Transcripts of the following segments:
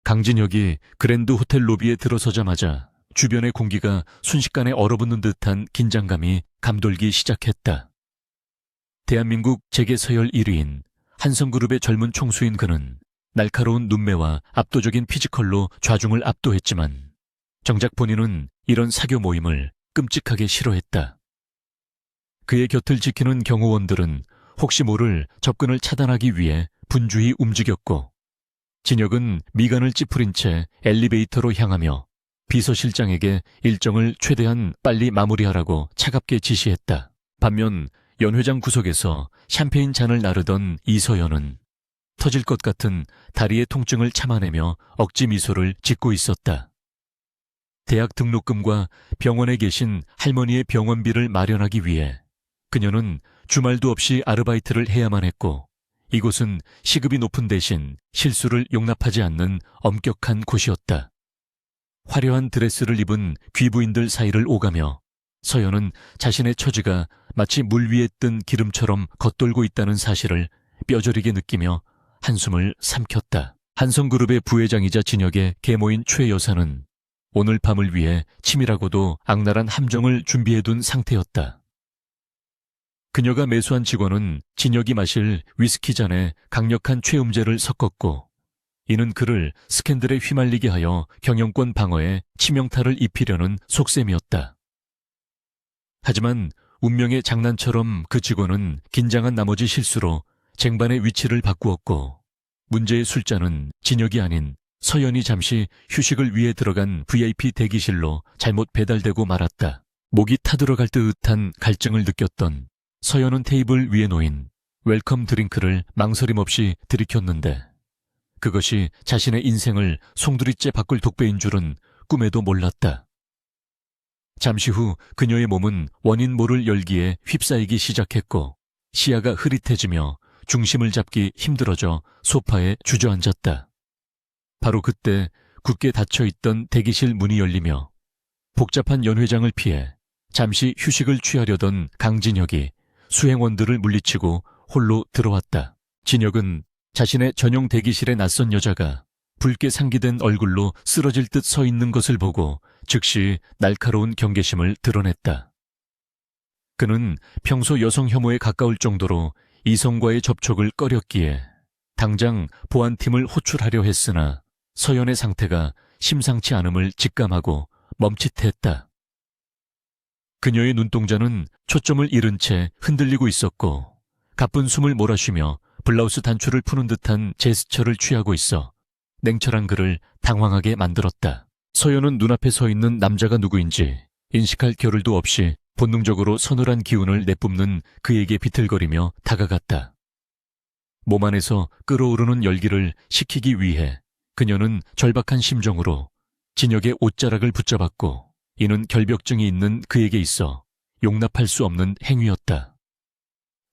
강진혁이 그랜드 호텔 로비에 들어서자마자 주변의 공기가 순식간에 얼어붙는 듯한 긴장감이 감돌기 시작했다. 대한민국 재계 서열 1위인 한성그룹의 젊은 총수인 그는 날카로운 눈매와 압도적인 피지컬로 좌중을 압도했지만 정작 본인은 이런 사교 모임을 끔찍하게 싫어했다. 그의 곁을 지키는 경호원들은 혹시 모를 접근을 차단하기 위해 분주히 움직였고 진혁은 미간을 찌푸린 채 엘리베이터로 향하며 비서실장에게 일정을 최대한 빨리 마무리하라고 차갑게 지시했다. 반면 연회장 구석에서 샴페인 잔을 나르던 이서연은 터질 것 같은 다리의 통증을 참아내며 억지 미소를 짓고 있었다. 대학 등록금과 병원에 계신 할머니의 병원비를 마련하기 위해 그녀는 주말도 없이 아르바이트를 해야만 했고 이곳은 시급이 높은 대신 실수를 용납하지 않는 엄격한 곳이었다. 화려한 드레스를 입은 귀부인들 사이를 오가며 서연은 자신의 처지가 마치 물 위에 뜬 기름처럼 겉돌고 있다는 사실을 뼈저리게 느끼며 한숨을 삼켰다. 한성그룹의 부회장이자 진혁의 계모인 최 여사는 오늘 밤을 위해 치밀하고도 악랄한 함정을 준비해둔 상태였다. 그녀가 매수한 직원은 진혁이 마실 위스키 잔에 강력한 최음제를 섞었고 이는 그를 스캔들에 휘말리게 하여 경영권 방어에 치명타를 입히려는 속셈이었다. 하지만 운명의 장난처럼 그 직원은 긴장한 나머지 실수로 쟁반의 위치를 바꾸었고 문제의 술잔은 진혁이 아닌 서연이 잠시 휴식을 위해 들어간 VIP 대기실로 잘못 배달되고 말았다. 목이 타들어갈 듯한 갈증을 느꼈던 서연은 테이블 위에 놓인 웰컴 드링크를 망설임 없이 들이켰는데 그것이 자신의 인생을 송두리째 바꿀 독배인 줄은 꿈에도 몰랐다. 잠시 후 그녀의 몸은 원인 모를 열기에 휩싸이기 시작했고 시야가 흐릿해지며 중심을 잡기 힘들어져 소파에 주저앉았다. 바로 그때 굳게 닫혀있던 대기실 문이 열리며 복잡한 연회장을 피해 잠시 휴식을 취하려던 강진혁이 수행원들을 물리치고 홀로 들어왔다. 진혁은 자신의 전용 대기실에 낯선 여자가 붉게 상기된 얼굴로 쓰러질 듯 서 있는 것을 보고 즉시 날카로운 경계심을 드러냈다. 그는 평소 여성 혐오에 가까울 정도로 이성과의 접촉을 꺼렸기에 당장 보안팀을 호출하려 했으나 서연의 상태가 심상치 않음을 직감하고 멈칫했다. 그녀의 눈동자는 초점을 잃은 채 흔들리고 있었고 가쁜 숨을 몰아쉬며 블라우스 단추를 푸는 듯한 제스처를 취하고 있어 냉철한 그를 당황하게 만들었다. 서연은 눈앞에 서 있는 남자가 누구인지 인식할 겨를도 없이 본능적으로 서늘한 기운을 내뿜는 그에게 비틀거리며 다가갔다. 몸 안에서 끓어오르는 열기를 식히기 위해 그녀는 절박한 심정으로 진혁의 옷자락을 붙잡았고 이는 결벽증이 있는 그에게 있어 용납할 수 없는 행위였다.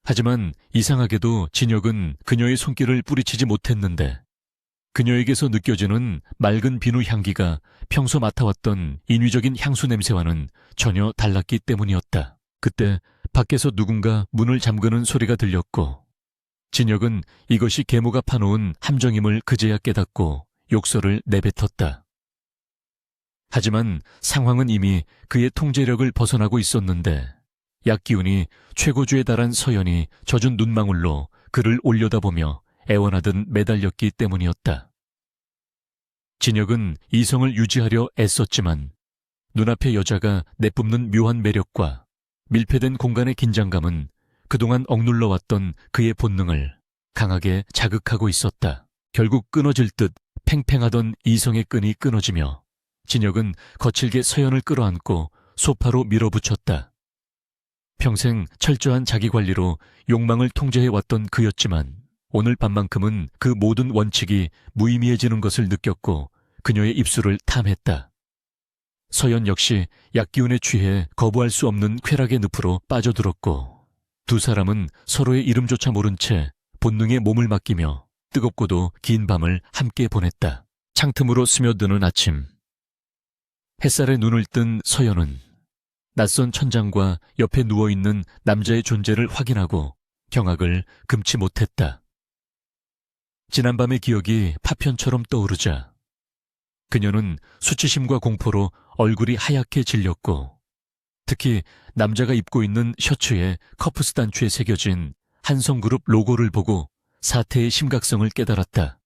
하지만 이상하게도 진혁은 그녀의 손길을 뿌리치지 못했는데 그녀에게서 느껴지는 맑은 비누 향기가 평소 맡아왔던 인위적인 향수 냄새와는 전혀 달랐기 때문이었다. 그때 밖에서 누군가 문을 잠그는 소리가 들렸고 진혁은 이것이 계모가 파놓은 함정임을 그제야 깨닫고 욕설을 내뱉었다. 하지만 상황은 이미 그의 통제력을 벗어나고 있었는데 약기운이 최고조에 달한 서연이 젖은 눈망울로 그를 올려다보며 애원하듯 매달렸기 때문이었다. 진혁은 이성을 유지하려 애썼지만 눈앞의 여자가 내뿜는 묘한 매력과 밀폐된 공간의 긴장감은 그동안 억눌러왔던 그의 본능을 강하게 자극하고 있었다. 결국 끊어질 듯 팽팽하던 이성의 끈이 끊어지며 진혁은 거칠게 서연을 끌어안고 소파로 밀어붙였다. 평생 철저한 자기관리로 욕망을 통제해왔던 그였지만 오늘 밤만큼은 그 모든 원칙이 무의미해지는 것을 느꼈고 그녀의 입술을 탐했다. 서연 역시 약기운에 취해 거부할 수 없는 쾌락의 늪으로 빠져들었고 두 사람은 서로의 이름조차 모른 채 본능에 몸을 맡기며 뜨겁고도 긴 밤을 함께 보냈다. 창틈으로 스며드는 아침. 햇살에 눈을 뜬 서연은 낯선 천장과 옆에 누워있는 남자의 존재를 확인하고 경악을 금치 못했다. 지난밤의 기억이 파편처럼 떠오르자 그녀는 수치심과 공포로 얼굴이 하얗게 질렸고, 특히 남자가 입고 있는 셔츠에 커프스 단추에 새겨진 한성그룹 로고를 보고 사태의 심각성을 깨달았다.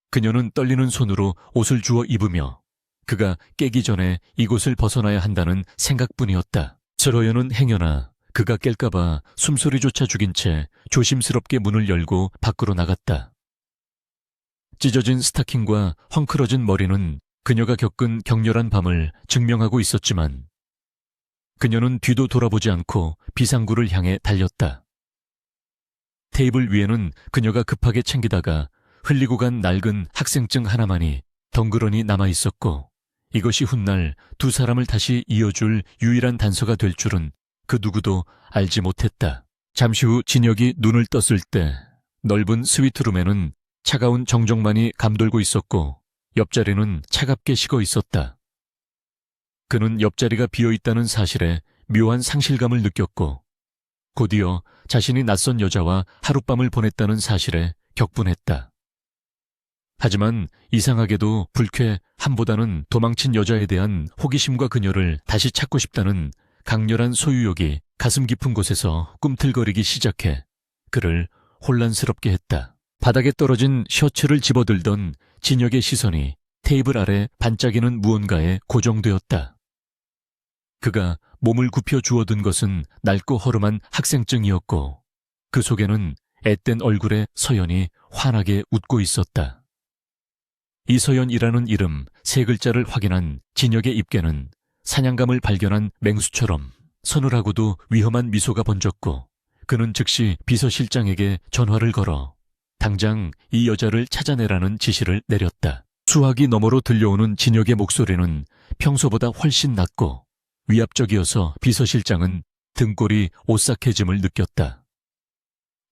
그녀는 떨리는 손으로 옷을 주워 입으며 그가 깨기 전에 이곳을 벗어나야 한다는 생각뿐이었다. 서러여는 행여나 그가 깰까봐 숨소리조차 죽인 채 조심스럽게 문을 열고 밖으로 나갔다. 찢어진 스타킹과 헝클어진 머리는 그녀가 겪은 격렬한 밤을 증명하고 있었지만 그녀는 뒤도 돌아보지 않고 비상구를 향해 달렸다. 테이블 위에는 그녀가 급하게 챙기다가 흘리고 간 낡은 학생증 하나만이 덩그러니 남아 있었고, 이것이 훗날 두 사람을 다시 이어줄 유일한 단서가 될 줄은 그 누구도 알지 못했다. 잠시 후 진혁이 눈을 떴을 때 넓은 스위트룸에는 차가운 정적만이 감돌고 있었고 옆자리는 차갑게 식어 있었다. 그는 옆자리가 비어있다는 사실에 묘한 상실감을 느꼈고 곧이어 자신이 낯선 여자와 하룻밤을 보냈다는 사실에 격분했다. 하지만 이상하게도 불쾌 함보다는 도망친 여자에 대한 호기심과 그녀를 다시 찾고 싶다는 강렬한 소유욕이 가슴 깊은 곳에서 꿈틀거리기 시작해 그를 혼란스럽게 했다. 바닥에 떨어진 셔츠를 집어들던 진혁의 시선이 테이블 아래 반짝이는 무언가에 고정되었다. 그가 몸을 굽혀 주워든 것은 낡고 허름한 학생증이었고 그 속에는 앳된 얼굴의 서연이 환하게 웃고 있었다. 이서연이라는 이름 세 글자를 확인한 진혁의 입계는 사냥감을 발견한 맹수처럼 서늘하고도 위험한 미소가 번졌고 그는 즉시 비서실장에게 전화를 걸어 당장 이 여자를 찾아내라는 지시를 내렸다. 수화기 너머로 들려오는 진혁의 목소리는 평소보다 훨씬 낮고 위압적이어서 비서실장은 등골이 오싹해짐을 느꼈다.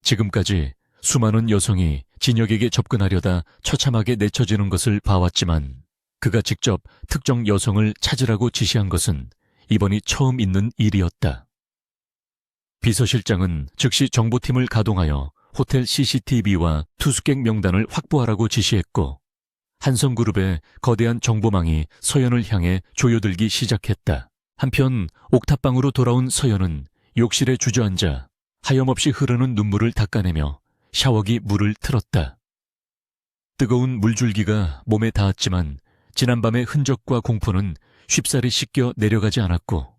지금까지 수많은 여성이 진혁에게 접근하려다 처참하게 내쳐지는 것을 봐왔지만 그가 직접 특정 여성을 찾으라고 지시한 것은 이번이 처음 있는 일이었다. 비서실장은 즉시 정보팀을 가동하여 호텔 CCTV와 투숙객 명단을 확보하라고 지시했고 한성그룹의 거대한 정보망이 서연을 향해 조여들기 시작했다. 한편 옥탑방으로 돌아온 서연은 욕실에 주저앉아 하염없이 흐르는 눈물을 닦아내며 샤워기 물을 틀었다. 뜨거운 물줄기가 몸에 닿았지만 지난밤의 흔적과 공포는 쉽사리 씻겨 내려가지 않았고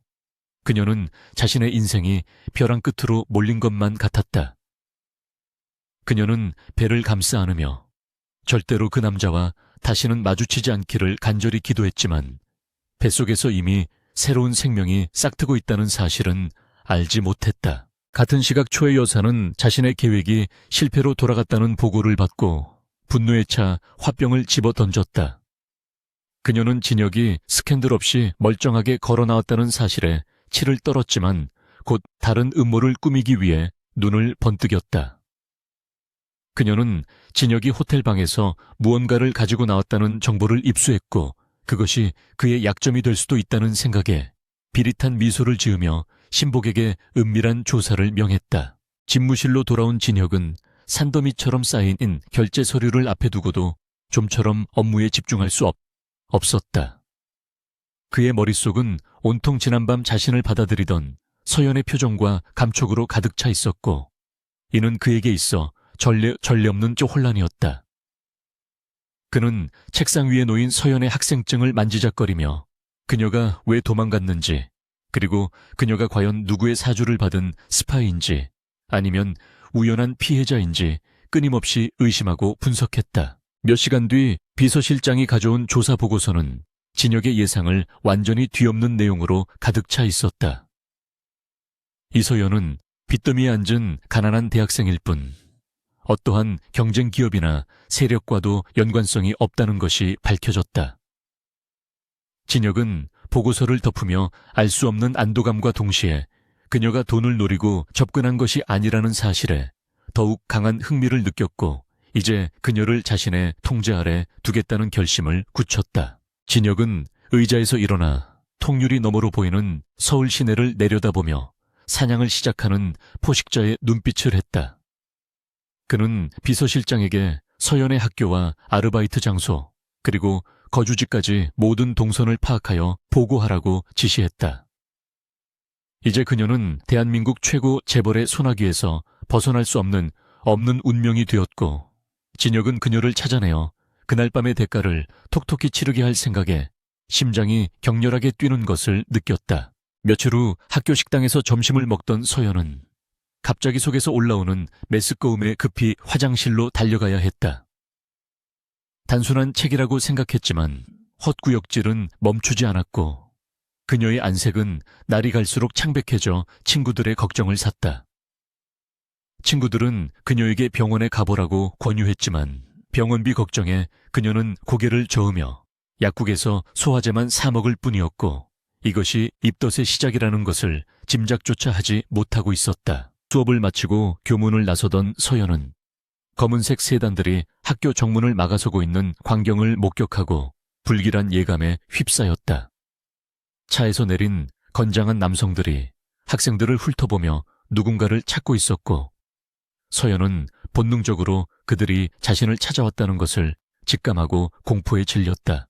그녀는 자신의 인생이 벼랑 끝으로 몰린 것만 같았다. 그녀는 배를 감싸 안으며 절대로 그 남자와 다시는 마주치지 않기를 간절히 기도했지만 뱃속에서 이미 새로운 생명이 싹트고 있다는 사실은 알지 못했다. 같은 시각 초의 여사는 자신의 계획이 실패로 돌아갔다는 보고를 받고 분노에 차 화병을 집어 던졌다. 그녀는 진혁이 스캔들 없이 멀쩡하게 걸어 나왔다는 사실에 치를 떨었지만 곧 다른 음모를 꾸미기 위해 눈을 번뜩였다. 그녀는 진혁이 호텔방에서 무언가를 가지고 나왔다는 정보를 입수했고 그것이 그의 약점이 될 수도 있다는 생각에 비릿한 미소를 지으며 신복에게 은밀한 조사를 명했다. 집무실로 돌아온 진혁은 산더미처럼 쌓인 결제 서류를 앞에 두고도 좀처럼 업무에 집중할 수 없었다. 그의 머릿속은 온통 지난밤 자신을 받아들이던 서연의 표정과 감촉으로 가득 차 있었고 이는 그에게 있어 전례 없는 혼란이었다. 그는 책상 위에 놓인 서연의 학생증을 만지작거리며 그녀가 왜 도망갔는지 그리고 그녀가 과연 누구의 사주를 받은 스파이인지 아니면 우연한 피해자인지 끊임없이 의심하고 분석했다. 몇 시간 뒤 비서실장이 가져온 조사 보고서는 진혁의 예상을 완전히 뒤엎는 내용으로 가득 차 있었다. 이서연은 빚더미에 앉은 가난한 대학생일 뿐 어떠한 경쟁 기업이나 세력과도 연관성이 없다는 것이 밝혀졌다. 진혁은 보고서를 덮으며 알 수 없는 안도감과 동시에 그녀가 돈을 노리고 접근한 것이 아니라는 사실에 더욱 강한 흥미를 느꼈고 이제 그녀를 자신의 통제 아래 두겠다는 결심을 굳혔다. 진혁은 의자에서 일어나 통유리 너머로 보이는 서울 시내를 내려다보며 사냥을 시작하는 포식자의 눈빛을 했다. 그는 비서실장에게 서연의 학교와 아르바이트 장소 그리고 거주지까지 모든 동선을 파악하여 보고하라고 지시했다. 이제 그녀는 대한민국 최고 재벌의 손아귀에서 벗어날 수 없는 운명이 되었고, 진혁은 그녀를 찾아내어 그날 밤의 대가를 톡톡히 치르게 할 생각에 심장이 격렬하게 뛰는 것을 느꼈다. 며칠 후 학교 식당에서 점심을 먹던 서연은 갑자기 속에서 올라오는 메스꺼움에 급히 화장실로 달려가야 했다. 단순한 책이라고 생각했지만 헛구역질은 멈추지 않았고, 그녀의 안색은 날이 갈수록 창백해져 친구들의 걱정을 샀다. 친구들은 그녀에게 병원에 가보라고 권유했지만 병원비 걱정에 그녀는 고개를 저으며 약국에서 소화제만 사 먹을 뿐이었고, 이것이 입덧의 시작이라는 것을 짐작조차 하지 못하고 있었다. 수업을 마치고 교문을 나서던 서연은 검은색 세단들이 학교 정문을 막아서고 있는 광경을 목격하고 불길한 예감에 휩싸였다. 차에서 내린 건장한 남성들이 학생들을 훑어보며 누군가를 찾고 있었고, 서연은 본능적으로 그들이 자신을 찾아왔다는 것을 직감하고 공포에 질렸다.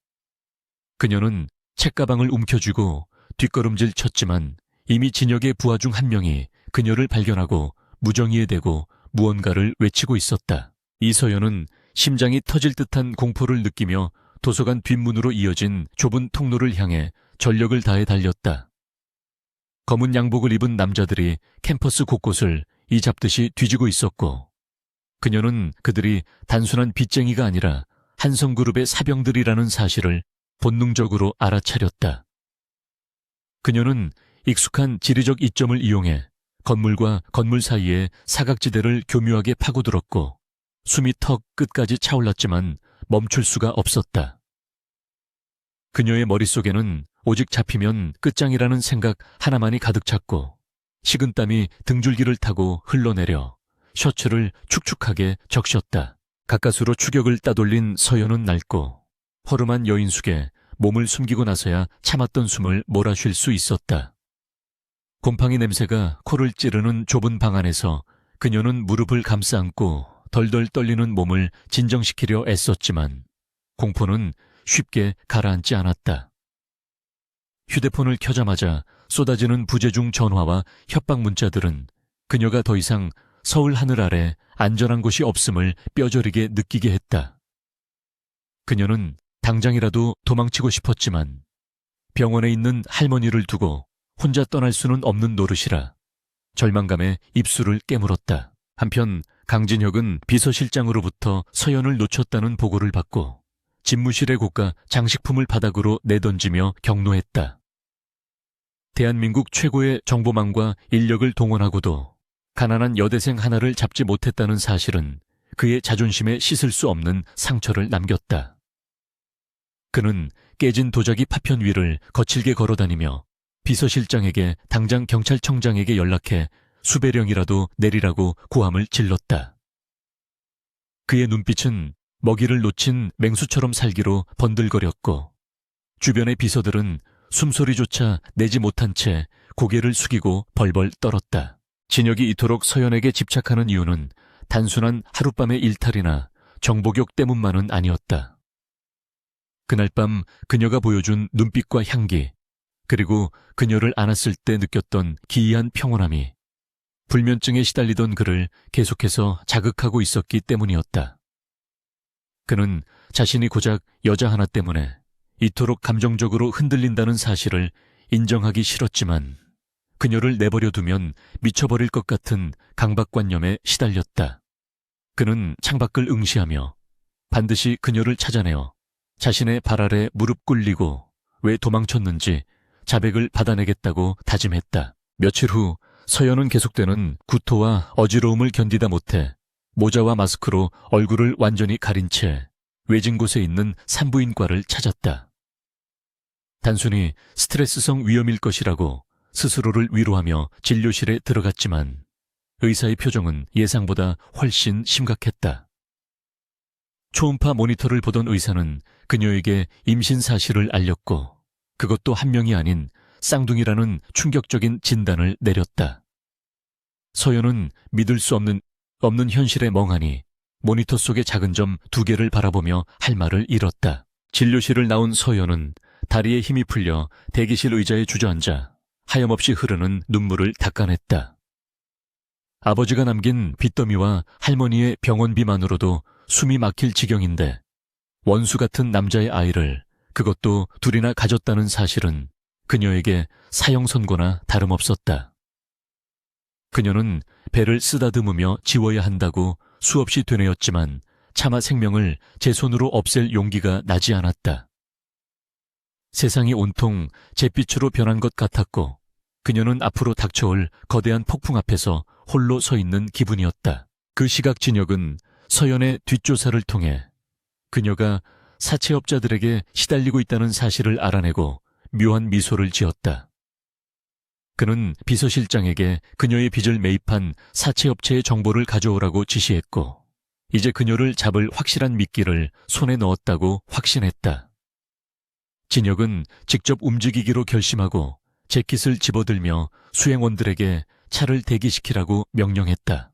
그녀는 책가방을 움켜쥐고 뒷걸음질 쳤지만 이미 진혁의 부하 중 한 명이 그녀를 발견하고 무정의에 대고 무언가를 외치고 있었다. 이서연은 심장이 터질 듯한 공포를 느끼며 도서관 뒷문으로 이어진 좁은 통로를 향해 전력을 다해 달렸다. 검은 양복을 입은 남자들이 캠퍼스 곳곳을 이 잡듯이 뒤지고 있었고, 그녀는 그들이 단순한 빚쟁이가 아니라 한성그룹의 사병들이라는 사실을 본능적으로 알아차렸다. 그녀는 익숙한 지리적 이점을 이용해 건물과 건물 사이의 사각지대를 교묘하게 파고들었고, 숨이 턱 끝까지 차올랐지만 멈출 수가 없었다. 그녀의 머릿속에는 오직 잡히면 끝장이라는 생각 하나만이 가득 찼고, 식은땀이 등줄기를 타고 흘러내려 셔츠를 축축하게 적셨다. 가까스로 추격을 따돌린 서연은 낡고 허름한 여인숙에 몸을 숨기고 나서야 참았던 숨을 몰아쉴 수 있었다. 곰팡이 냄새가 코를 찌르는 좁은 방 안에서 그녀는 무릎을 감싸 안고 덜덜 떨리는 몸을 진정시키려 애썼지만 공포는 쉽게 가라앉지 않았다. 휴대폰을 켜자마자 쏟아지는 부재중 전화와 협박 문자들은 그녀가 더 이상 서울 하늘 아래 안전한 곳이 없음을 뼈저리게 느끼게 했다. 그녀는 당장이라도 도망치고 싶었지만 병원에 있는 할머니를 두고 혼자 떠날 수는 없는 노릇이라 절망감에 입술을 깨물었다. 한편 강진혁은 비서실장으로부터 서연을 놓쳤다는 보고를 받고 집무실에 고가 장식품을 바닥으로 내던지며 격노했다. 대한민국 최고의 정보망과 인력을 동원하고도 가난한 여대생 하나를 잡지 못했다는 사실은 그의 자존심에 씻을 수 없는 상처를 남겼다. 그는 깨진 도자기 파편 위를 거칠게 걸어다니며 비서실장에게 당장 경찰청장에게 연락해 수배령이라도 내리라고 고함을 질렀다. 그의 눈빛은 먹이를 놓친 맹수처럼 살기로 번들거렸고, 주변의 비서들은 숨소리조차 내지 못한 채 고개를 숙이고 벌벌 떨었다. 진혁이 이토록 서연에게 집착하는 이유는 단순한 하룻밤의 일탈이나 정보격 때문만은 아니었다. 그날 밤 그녀가 보여준 눈빛과 향기, 그리고 그녀를 안았을 때 느꼈던 기이한 평온함이 불면증에 시달리던 그를 계속해서 자극하고 있었기 때문이었다. 그는 자신이 고작 여자 하나 때문에 이토록 감정적으로 흔들린다는 사실을 인정하기 싫었지만 그녀를 내버려 두면 미쳐버릴 것 같은 강박관념에 시달렸다. 그는 창밖을 응시하며 반드시 그녀를 찾아내어 자신의 발 아래 무릎 꿇리고 왜 도망쳤는지 자백을 받아내겠다고 다짐했다. 며칠 후 서연은 계속되는 구토와 어지러움을 견디다 못해 모자와 마스크로 얼굴을 완전히 가린 채 외진 곳에 있는 산부인과를 찾았다. 단순히 스트레스성 위염일 것이라고 스스로를 위로하며 진료실에 들어갔지만 의사의 표정은 예상보다 훨씬 심각했다. 초음파 모니터를 보던 의사는 그녀에게 임신 사실을 알렸고, 그것도 한 명이 아닌 쌍둥이라는 충격적인 진단을 내렸다. 서연은 믿을 수 없는 현실에 멍하니 모니터 속의 작은 점 2개를 바라보며 할 말을 잃었다. 진료실을 나온 서연은 다리에 힘이 풀려 대기실 의자에 주저앉아 하염없이 흐르는 눈물을 닦아냈다. 아버지가 남긴 빚더미와 할머니의 병원비만으로도 숨이 막힐 지경인데 원수 같은 남자의 아이를, 그것도 둘이나 가졌다는 사실은 그녀에게 사형 선고나 다름없었다. 그녀는 배를 쓰다듬으며 지워야 한다고 수없이 되뇌었지만 차마 생명을 제 손으로 없앨 용기가 나지 않았다. 세상이 온통 잿빛으로 변한 것 같았고 그녀는 앞으로 닥쳐올 거대한 폭풍 앞에서 홀로 서 있는 기분이었다. 그 시각 진혁은 서연의 뒷조사를 통해 그녀가 사채업자들에게 시달리고 있다는 사실을 알아내고 묘한 미소를 지었다. 그는 비서실장에게 그녀의 빚을 매입한 사채업체의 정보를 가져오라고 지시했고 이제 그녀를 잡을 확실한 미끼를 손에 넣었다고 확신했다. 진혁은 직접 움직이기로 결심하고 재킷을 집어들며 수행원들에게 차를 대기시키라고 명령했다.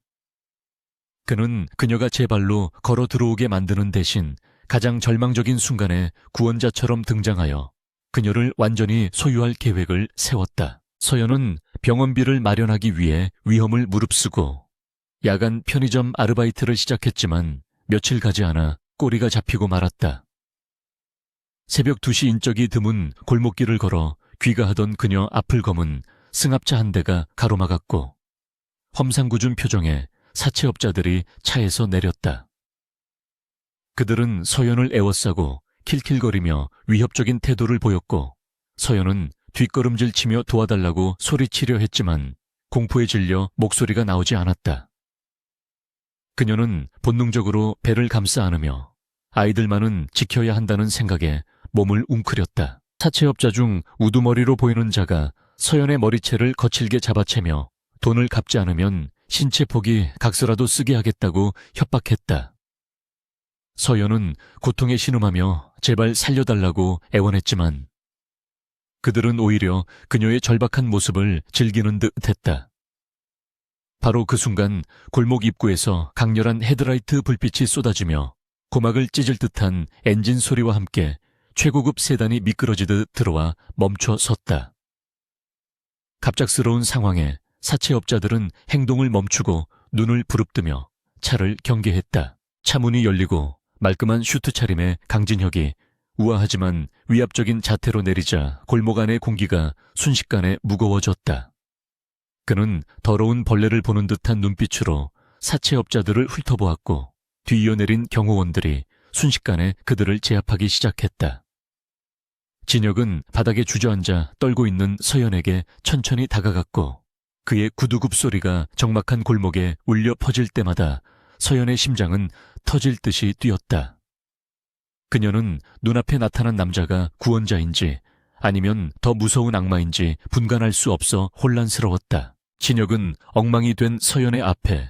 그는 그녀가 제 발로 걸어 들어오게 만드는 대신 가장 절망적인 순간에 구원자처럼 등장하여 그녀를 완전히 소유할 계획을 세웠다. 서연은 병원비를 마련하기 위해 위험을 무릅쓰고 야간 편의점 아르바이트를 시작했지만 며칠 가지 않아 꼬리가 잡히고 말았다. 새벽 2시 인적이 드문 골목길을 걸어 귀가하던 그녀 앞을 검은 승합차 한 대가 가로막았고 험상궂은 표정에 사채업자들이 차에서 내렸다. 그들은 서연을 에워싸고 킬킬거리며 위협적인 태도를 보였고 서연은 뒷걸음질 치며 도와달라고 소리치려 했지만 공포에 질려 목소리가 나오지 않았다. 그녀는 본능적으로 배를 감싸 안으며 아이들만은 지켜야 한다는 생각에 몸을 웅크렸다. 사채업자 중 우두머리로 보이는 자가 서연의 머리채를 거칠게 잡아채며 돈을 갚지 않으면 신체 포기 각서라도 쓰게 하겠다고 협박했다. 서연은 고통에 신음하며 제발 살려달라고 애원했지만 그들은 오히려 그녀의 절박한 모습을 즐기는 듯 했다. 바로 그 순간 골목 입구에서 강렬한 헤드라이트 불빛이 쏟아지며 고막을 찢을 듯한 엔진 소리와 함께 최고급 세단이 미끄러지듯 들어와 멈춰 섰다. 갑작스러운 상황에 사채업자들은 행동을 멈추고 눈을 부릅뜨며 차를 경계했다. 차 문이 열리고 말끔한 슈트 차림의 강진혁이 우아하지만 위압적인 자태로 내리자 골목 안의 공기가 순식간에 무거워졌다. 그는 더러운 벌레를 보는 듯한 눈빛으로 사채업자들을 훑어보았고 뒤이어내린 경호원들이 순식간에 그들을 제압하기 시작했다. 진혁은 바닥에 주저앉아 떨고 있는 서연에게 천천히 다가갔고 그의 구두굽 소리가 적막한 골목에 울려 퍼질 때마다 서연의 심장은 터질 듯이 뛰었다. 그녀는 눈앞에 나타난 남자가 구원자인지 아니면 더 무서운 악마인지 분간할 수 없어 혼란스러웠다. 진혁은 엉망이 된 서연의 앞에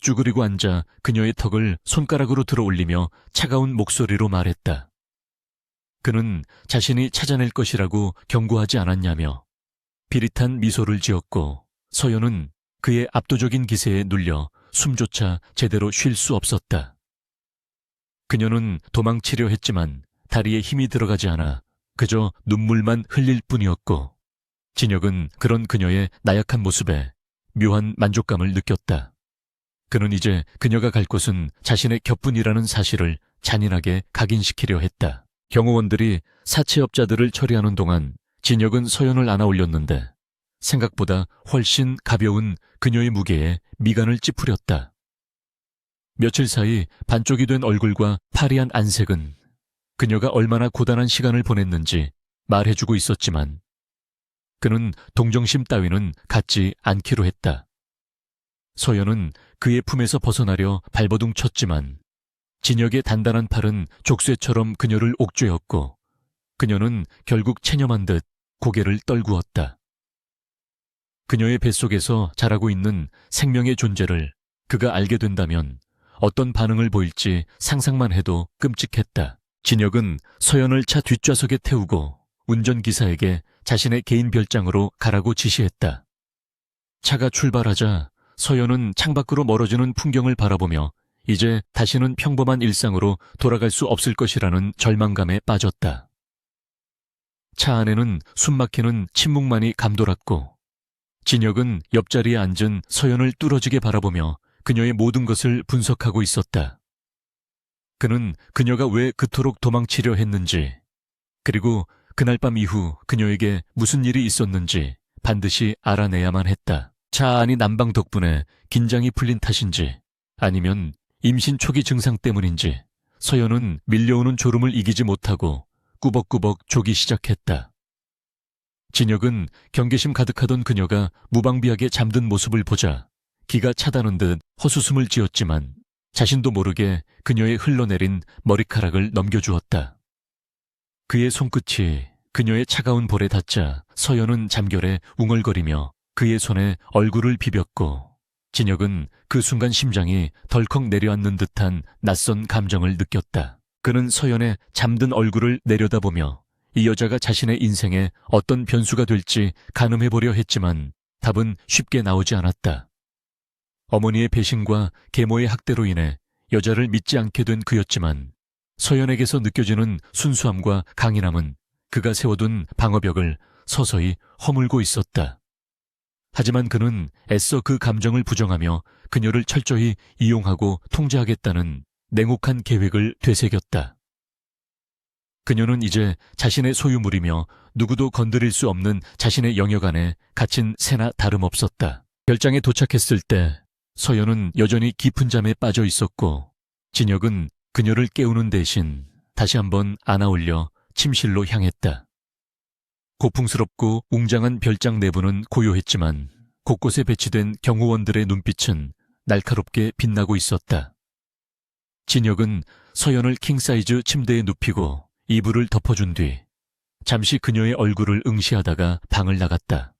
쭈그리고 앉아 그녀의 턱을 손가락으로 들어 올리며 차가운 목소리로 말했다. 그는 자신이 찾아낼 것이라고 경고하지 않았냐며 비릿한 미소를 지었고 서연은 그의 압도적인 기세에 눌려 숨조차 제대로 쉴 수 없었다. 그녀는 도망치려 했지만 다리에 힘이 들어가지 않아 그저 눈물만 흘릴 뿐이었고 진혁은 그런 그녀의 나약한 모습에 묘한 만족감을 느꼈다. 그는 이제 그녀가 갈 곳은 자신의 곁뿐이라는 사실을 잔인하게 각인시키려 했다. 경호원들이 사채업자들을 처리하는 동안 진혁은 서연을 안아 올렸는데 생각보다 훨씬 가벼운 그녀의 무게에 미간을 찌푸렸다. 며칠 사이 반쪽이 된 얼굴과 파리한 안색은 그녀가 얼마나 고단한 시간을 보냈는지 말해주고 있었지만 그는 동정심 따위는 갖지 않기로 했다. 서연은 그의 품에서 벗어나려 발버둥 쳤지만 진혁의 단단한 팔은 족쇄처럼 그녀를 옥죄었고 그녀는 결국 체념한 듯 고개를 떨구었다. 그녀의 뱃속에서 자라고 있는 생명의 존재를 그가 알게 된다면 어떤 반응을 보일지 상상만 해도 끔찍했다. 진혁은 서연을 차 뒷좌석에 태우고 운전기사에게 자신의 개인 별장으로 가라고 지시했다. 차가 출발하자 서연은 창밖으로 멀어지는 풍경을 바라보며 이제 다시는 평범한 일상으로 돌아갈 수 없을 것이라는 절망감에 빠졌다. 차 안에는 숨막히는 침묵만이 감돌았고 진혁은 옆자리에 앉은 서연을 뚫어지게 바라보며 그녀의 모든 것을 분석하고 있었다. 그는 그녀가 왜 그토록 도망치려 했는지, 그리고 그날 밤 이후 그녀에게 무슨 일이 있었는지 반드시 알아내야만 했다. 차 안이 난방 덕분에 긴장이 풀린 탓인지 아니면 임신 초기 증상 때문인지 서연은 밀려오는 졸음을 이기지 못하고 꾸벅꾸벅 조기 시작했다. 진혁은 경계심 가득하던 그녀가 무방비하게 잠든 모습을 보자 기가 차다는 듯 헛웃음을 지었지만 자신도 모르게 그녀의 흘러내린 머리카락을 넘겨주었다. 그의 손끝이 그녀의 차가운 볼에 닿자 서연은 잠결에 웅얼거리며 그의 손에 얼굴을 비볐고 진혁은 그 순간 심장이 덜컥 내려앉는 듯한 낯선 감정을 느꼈다. 그는 서연의 잠든 얼굴을 내려다보며 이 여자가 자신의 인생에 어떤 변수가 될지 가늠해보려 했지만 답은 쉽게 나오지 않았다. 어머니의 배신과 계모의 학대로 인해 여자를 믿지 않게 된 그였지만 서연에게서 느껴지는 순수함과 강인함은 그가 세워둔 방어벽을 서서히 허물고 있었다. 하지만 그는 애써 그 감정을 부정하며 그녀를 철저히 이용하고 통제하겠다는 냉혹한 계획을 되새겼다. 그녀는 이제 자신의 소유물이며 누구도 건드릴 수 없는 자신의 영역 안에 갇힌 새나 다름없었다. 별장에 도착했을 때 서연은 여전히 깊은 잠에 빠져 있었고 진혁은 그녀를 깨우는 대신 다시 한번 안아올려 침실로 향했다. 고풍스럽고 웅장한 별장 내부는 고요했지만 곳곳에 배치된 경호원들의 눈빛은 날카롭게 빛나고 있었다. 진혁은 서연을 킹사이즈 침대에 눕히고 이불을 덮어준 뒤 잠시 그녀의 얼굴을 응시하다가 방을 나갔다.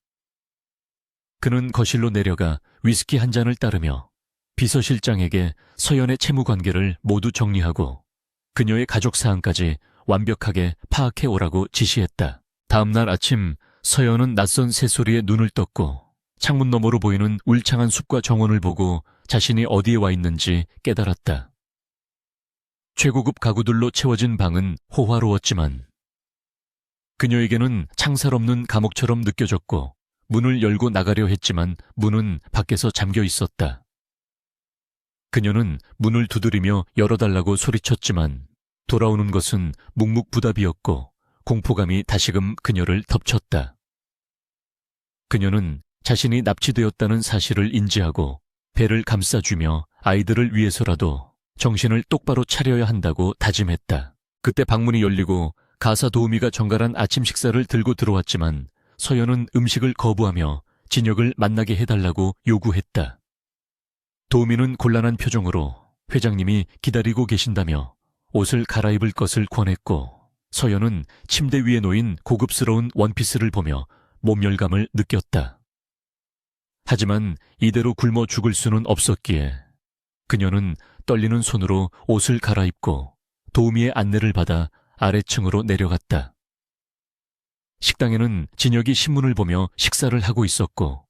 그는 거실로 내려가 위스키 한 잔을 따르며 비서실장에게 서연의 채무 관계를 모두 정리하고 그녀의 가족 사항까지 완벽하게 파악해 오라고 지시했다. 다음 날 아침 서연은 낯선 새소리에 눈을 떴고 창문 너머로 보이는 울창한 숲과 정원을 보고 자신이 어디에 와 있는지 깨달았다. 최고급 가구들로 채워진 방은 호화로웠지만 그녀에게는 창살 없는 감옥처럼 느껴졌고 문을 열고 나가려 했지만 문은 밖에서 잠겨 있었다. 그녀는 문을 두드리며 열어달라고 소리쳤지만 돌아오는 것은 묵묵부답이었고 공포감이 다시금 그녀를 덮쳤다. 그녀는 자신이 납치되었다는 사실을 인지하고 배를 감싸주며 아이들을 위해서라도 정신을 똑바로 차려야 한다고 다짐했다. 그때 방문이 열리고 가사 도우미가 정갈한 아침 식사를 들고 들어왔지만 서연은 음식을 거부하며 진혁을 만나게 해달라고 요구했다. 도우미는 곤란한 표정으로 회장님이 기다리고 계신다며 옷을 갈아입을 것을 권했고 서연은 침대 위에 놓인 고급스러운 원피스를 보며 몸열감을 느꼈다. 하지만 이대로 굶어 죽을 수는 없었기에 그녀는 떨리는 손으로 옷을 갈아입고 도우미의 안내를 받아 아래층으로 내려갔다. 식당에는 진혁이 신문을 보며 식사를 하고 있었고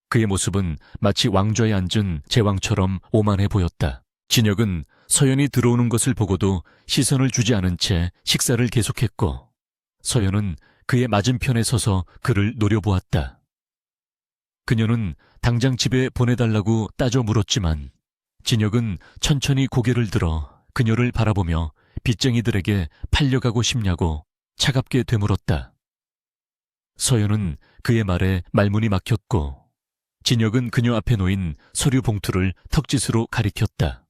그의 모습은 마치 왕좌에 앉은 제왕처럼 오만해 보였다. 진혁은 서연이 들어오는 것을 보고도 시선을 주지 않은 채 식사를 계속했고 서연은 그의 맞은편에 서서 그를 노려보았다. 그녀는 당장 집에 보내달라고 따져 물었지만 진혁은 천천히 고개를 들어 그녀를 바라보며 빚쟁이들에게 팔려가고 싶냐고 차갑게 되물었다. 서연은 그의 말에 말문이 막혔고 진혁은 그녀 앞에 놓인 서류 봉투를 턱짓으로 가리켰다.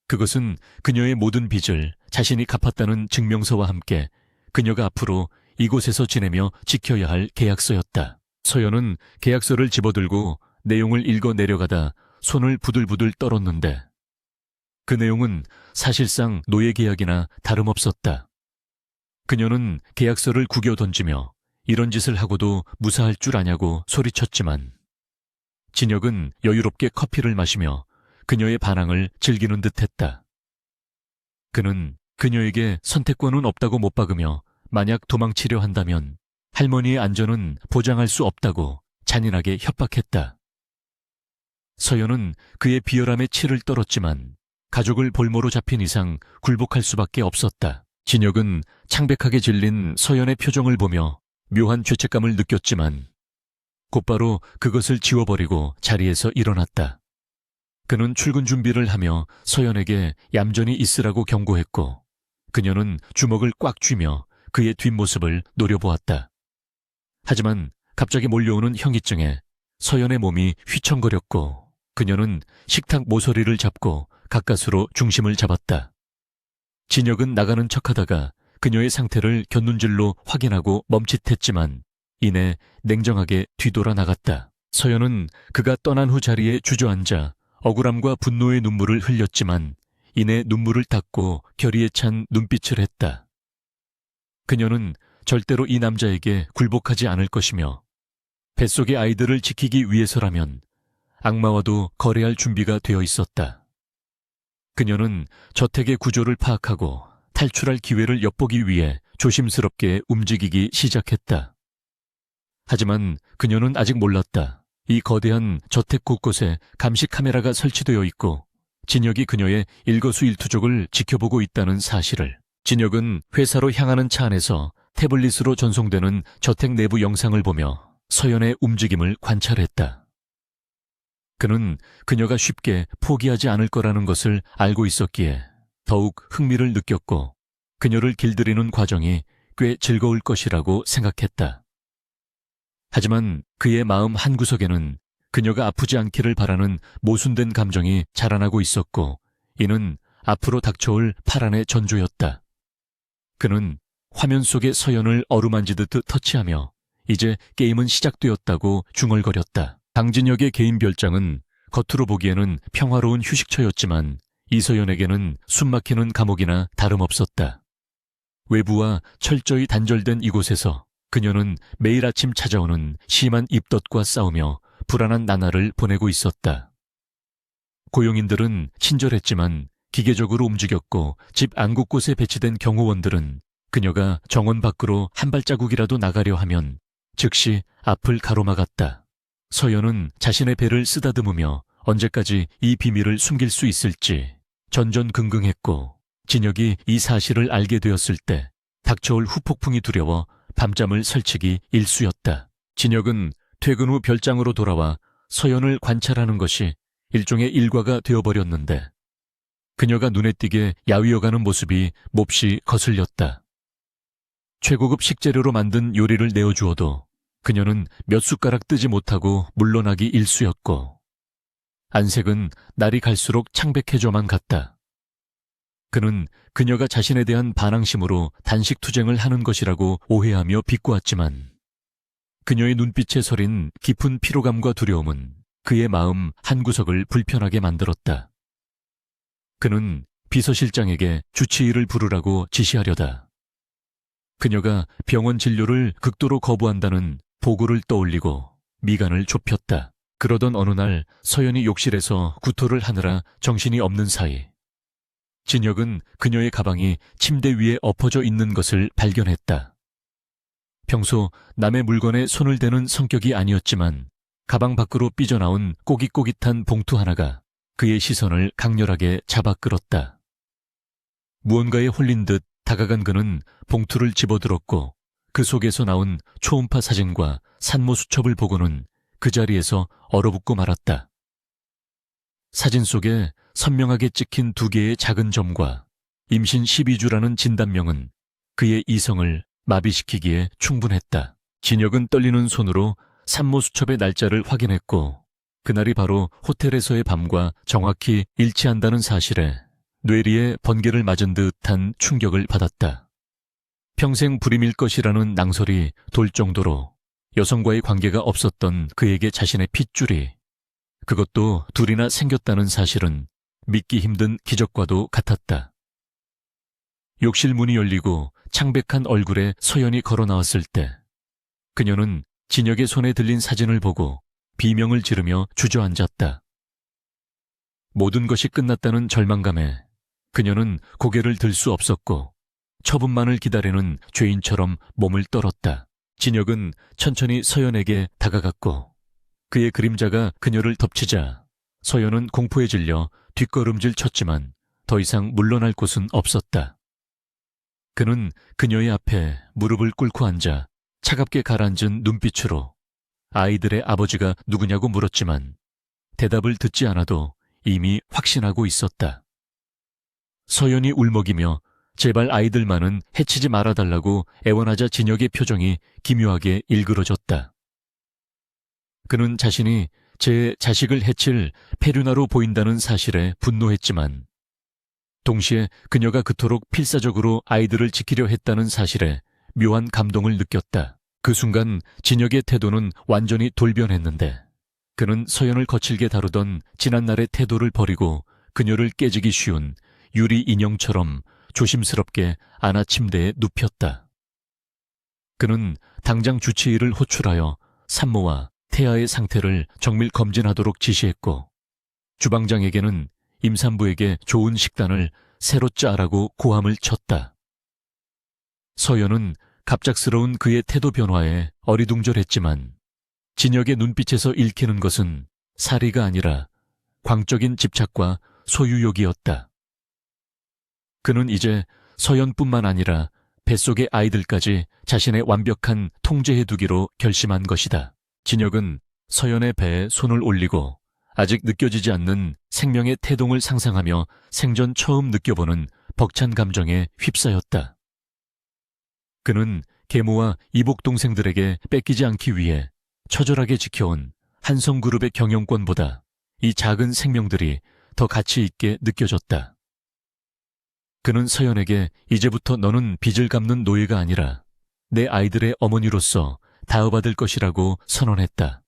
그것은 그녀의 모든 빚을 자신이 갚았다는 증명서와 함께 그녀가 앞으로 이곳에서 지내며 지켜야 할 계약서였다. 서연은 계약서를 집어들고 내용을 읽어 내려가다 손을 부들부들 떨었는데 그 내용은 사실상 노예 계약이나 다름없었다. 그녀는 계약서를 구겨 던지며 이런 짓을 하고도 무사할 줄 아냐고 소리쳤지만 진혁은 여유롭게 커피를 마시며 그녀의 반항을 즐기는 듯했다. 그는 그녀에게 선택권은 없다고 못 박으며 만약 도망치려 한다면 할머니의 안전은 보장할 수 없다고 잔인하게 협박했다. 서연은 그의 비열함에 치를 떨었지만 가족을 볼모로 잡힌 이상 굴복할 수밖에 없었다. 진혁은 창백하게 질린 서연의 표정을 보며 묘한 죄책감을 느꼈지만 곧바로 그것을 지워버리고 자리에서 일어났다. 그는 출근 준비를 하며 서연에게 얌전히 있으라고 경고했고 그녀는 주먹을 꽉 쥐며 그의 뒷모습을 노려보았다. 하지만 갑자기 몰려오는 현기증에 서연의 몸이 휘청거렸고 그녀는 식탁 모서리를 잡고 가까스로 중심을 잡았다. 진혁은 나가는 척하다가 그녀의 상태를 곁눈질로 확인하고 멈칫했지만 이내 냉정하게 뒤돌아 나갔다. 서연은 그가 떠난 후 자리에 주저앉아 억울함과 분노의 눈물을 흘렸지만 이내 눈물을 닦고 결의에 찬 눈빛을 했다. 그녀는 절대로 이 남자에게 굴복하지 않을 것이며 뱃속의 아이들을 지키기 위해서라면 악마와도 거래할 준비가 되어 있었다. 그녀는 저택의 구조를 파악하고 탈출할 기회를 엿보기 위해 조심스럽게 움직이기 시작했다. 하지만 그녀는 아직 몰랐다. 이 거대한 저택 곳곳에 감시 카메라가 설치되어 있고 진혁이 그녀의 일거수일투족을 지켜보고 있다는 사실을. 진혁은 회사로 향하는 차 안에서 태블릿으로 전송되는 저택 내부 영상을 보며 서연의 움직임을 관찰했다. 그는 그녀가 쉽게 포기하지 않을 거라는 것을 알고 있었기에 더욱 흥미를 느꼈고 그녀를 길들이는 과정이 꽤 즐거울 것이라고 생각했다. 하지만 그의 마음 한구석에는 그녀가 아프지 않기를 바라는 모순된 감정이 자라나고 있었고 이는 앞으로 닥쳐올 파란의 전조였다. 그는 화면 속의 서연을 어루만지듯 터치하며 이제 게임은 시작되었다고 중얼거렸다. 강진혁의 개인 별장은 겉으로 보기에는 평화로운 휴식처였지만 이서연에게는 숨막히는 감옥이나 다름없었다. 외부와 철저히 단절된 이곳에서 그녀는 매일 아침 찾아오는 심한 입덧과 싸우며 불안한 나날을 보내고 있었다. 고용인들은 친절했지만 기계적으로 움직였고 집 안곳곳에 배치된 경호원들은 그녀가 정원 밖으로 한 발자국이라도 나가려 하면 즉시 앞을 가로막았다. 서연은 자신의 배를 쓰다듬으며 언제까지 이 비밀을 숨길 수 있을지 전전긍긍했고 진혁이 이 사실을 알게 되었을 때 닥쳐올 후폭풍이 두려워 밤잠을 설치기 일쑤였다. 진혁은 퇴근 후 별장으로 돌아와 서연을 관찰하는 것이 일종의 일과가 되어버렸는데 그녀가 눈에 띄게 야위어가는 모습이 몹시 거슬렸다. 최고급 식재료로 만든 요리를 내어주어도 그녀는 몇 숟가락 뜨지 못하고 물러나기 일쑤였고 안색은 날이 갈수록 창백해져만 갔다. 그는 그녀가 자신에 대한 반항심으로 단식 투쟁을 하는 것이라고 오해하며 비꼬았지만 그녀의 눈빛에 서린 깊은 피로감과 두려움은 그의 마음 한구석을 불편하게 만들었다. 그는 비서실장에게 주치의를 부르라고 지시하려다. 그녀가 병원 진료를 극도로 거부한다는 보고를 떠올리고 미간을 좁혔다. 그러던 어느 날 서연이 욕실에서 구토를 하느라 정신이 없는 사이 진혁은 그녀의 가방이 침대 위에 엎어져 있는 것을 발견했다. 평소 남의 물건에 손을 대는 성격이 아니었지만 가방 밖으로 삐져나온 꼬깃꼬깃한 봉투 하나가 그의 시선을 강렬하게 잡아 끌었다. 무언가에 홀린 듯 다가간 그는 봉투를 집어들었고 그 속에서 나온 초음파 사진과 산모 수첩을 보고는 그 자리에서 얼어붙고 말았다. 사진 속에 선명하게 찍힌 2개의 작은 점과 임신 12주라는 진단명은 그의 이성을 마비시키기에 충분했다. 진혁은 떨리는 손으로 산모 수첩의 날짜를 확인했고 그날이 바로 호텔에서의 밤과 정확히 일치한다는 사실에 뇌리에 번개를 맞은 듯한 충격을 받았다. 평생 불임일 것이라는 낭설이 돌 정도로 여성과의 관계가 없었던 그에게 자신의 핏줄이 그것도 둘이나 생겼다는 사실은 믿기 힘든 기적과도 같았다. 욕실 문이 열리고 창백한 얼굴에 서연이 걸어 나왔을 때 그녀는 진혁의 손에 들린 사진을 보고 비명을 지르며 주저앉았다. 모든 것이 끝났다는 절망감에 그녀는 고개를 들 수 없었고 처분만을 기다리는 죄인처럼 몸을 떨었다. 진혁은 천천히 서연에게 다가갔고 그의 그림자가 그녀를 덮치자 서연은 공포에 질려 뒷걸음질 쳤지만 더 이상 물러날 곳은 없었다. 그는 그녀의 앞에 무릎을 꿇고 앉아 차갑게 가라앉은 눈빛으로 아이들의 아버지가 누구냐고 물었지만 대답을 듣지 않아도 이미 확신하고 있었다. 서연이 울먹이며 제발 아이들만은 해치지 말아달라고 애원하자 진혁의 표정이 기묘하게 일그러졌다. 그는 자신이 제 자식을 해칠 페류나로 보인다는 사실에 분노했지만 동시에 그녀가 그토록 필사적으로 아이들을 지키려 했다는 사실에 묘한 감동을 느꼈다. 그 순간 진혁의 태도는 완전히 돌변했는데 그는 서연을 거칠게 다루던 지난날의 태도를 버리고 그녀를 깨지기 쉬운 유리 인형처럼 조심스럽게 안아 침대에 눕혔다. 그는 당장 주치의를 호출하여 산모와 태아의 상태를 정밀 검진하도록 지시했고 주방장에게는 임산부에게 좋은 식단을 새로 짜라고 고함을 쳤다. 서연은 갑작스러운 그의 태도 변화에 어리둥절했지만 진혁의 눈빛에서 읽히는 것은 사리가 아니라 광적인 집착과 소유욕이었다. 그는 이제 서연뿐만 아니라 뱃속의 아이들까지 자신의 완벽한 통제해두기로 결심한 것이다. 진혁은 서연의 배에 손을 올리고 아직 느껴지지 않는 생명의 태동을 상상하며 생전 처음 느껴보는 벅찬 감정에 휩싸였다. 그는 계모와 이복 동생들에게 뺏기지 않기 위해 처절하게 지켜온 한성그룹의 경영권보다 이 작은 생명들이 더 가치 있게 느껴졌다. 그는 서연에게 이제부터 너는 빚을 갚는 노예가 아니라 내 아이들의 어머니로서 다음받을 것이라고 선언했다.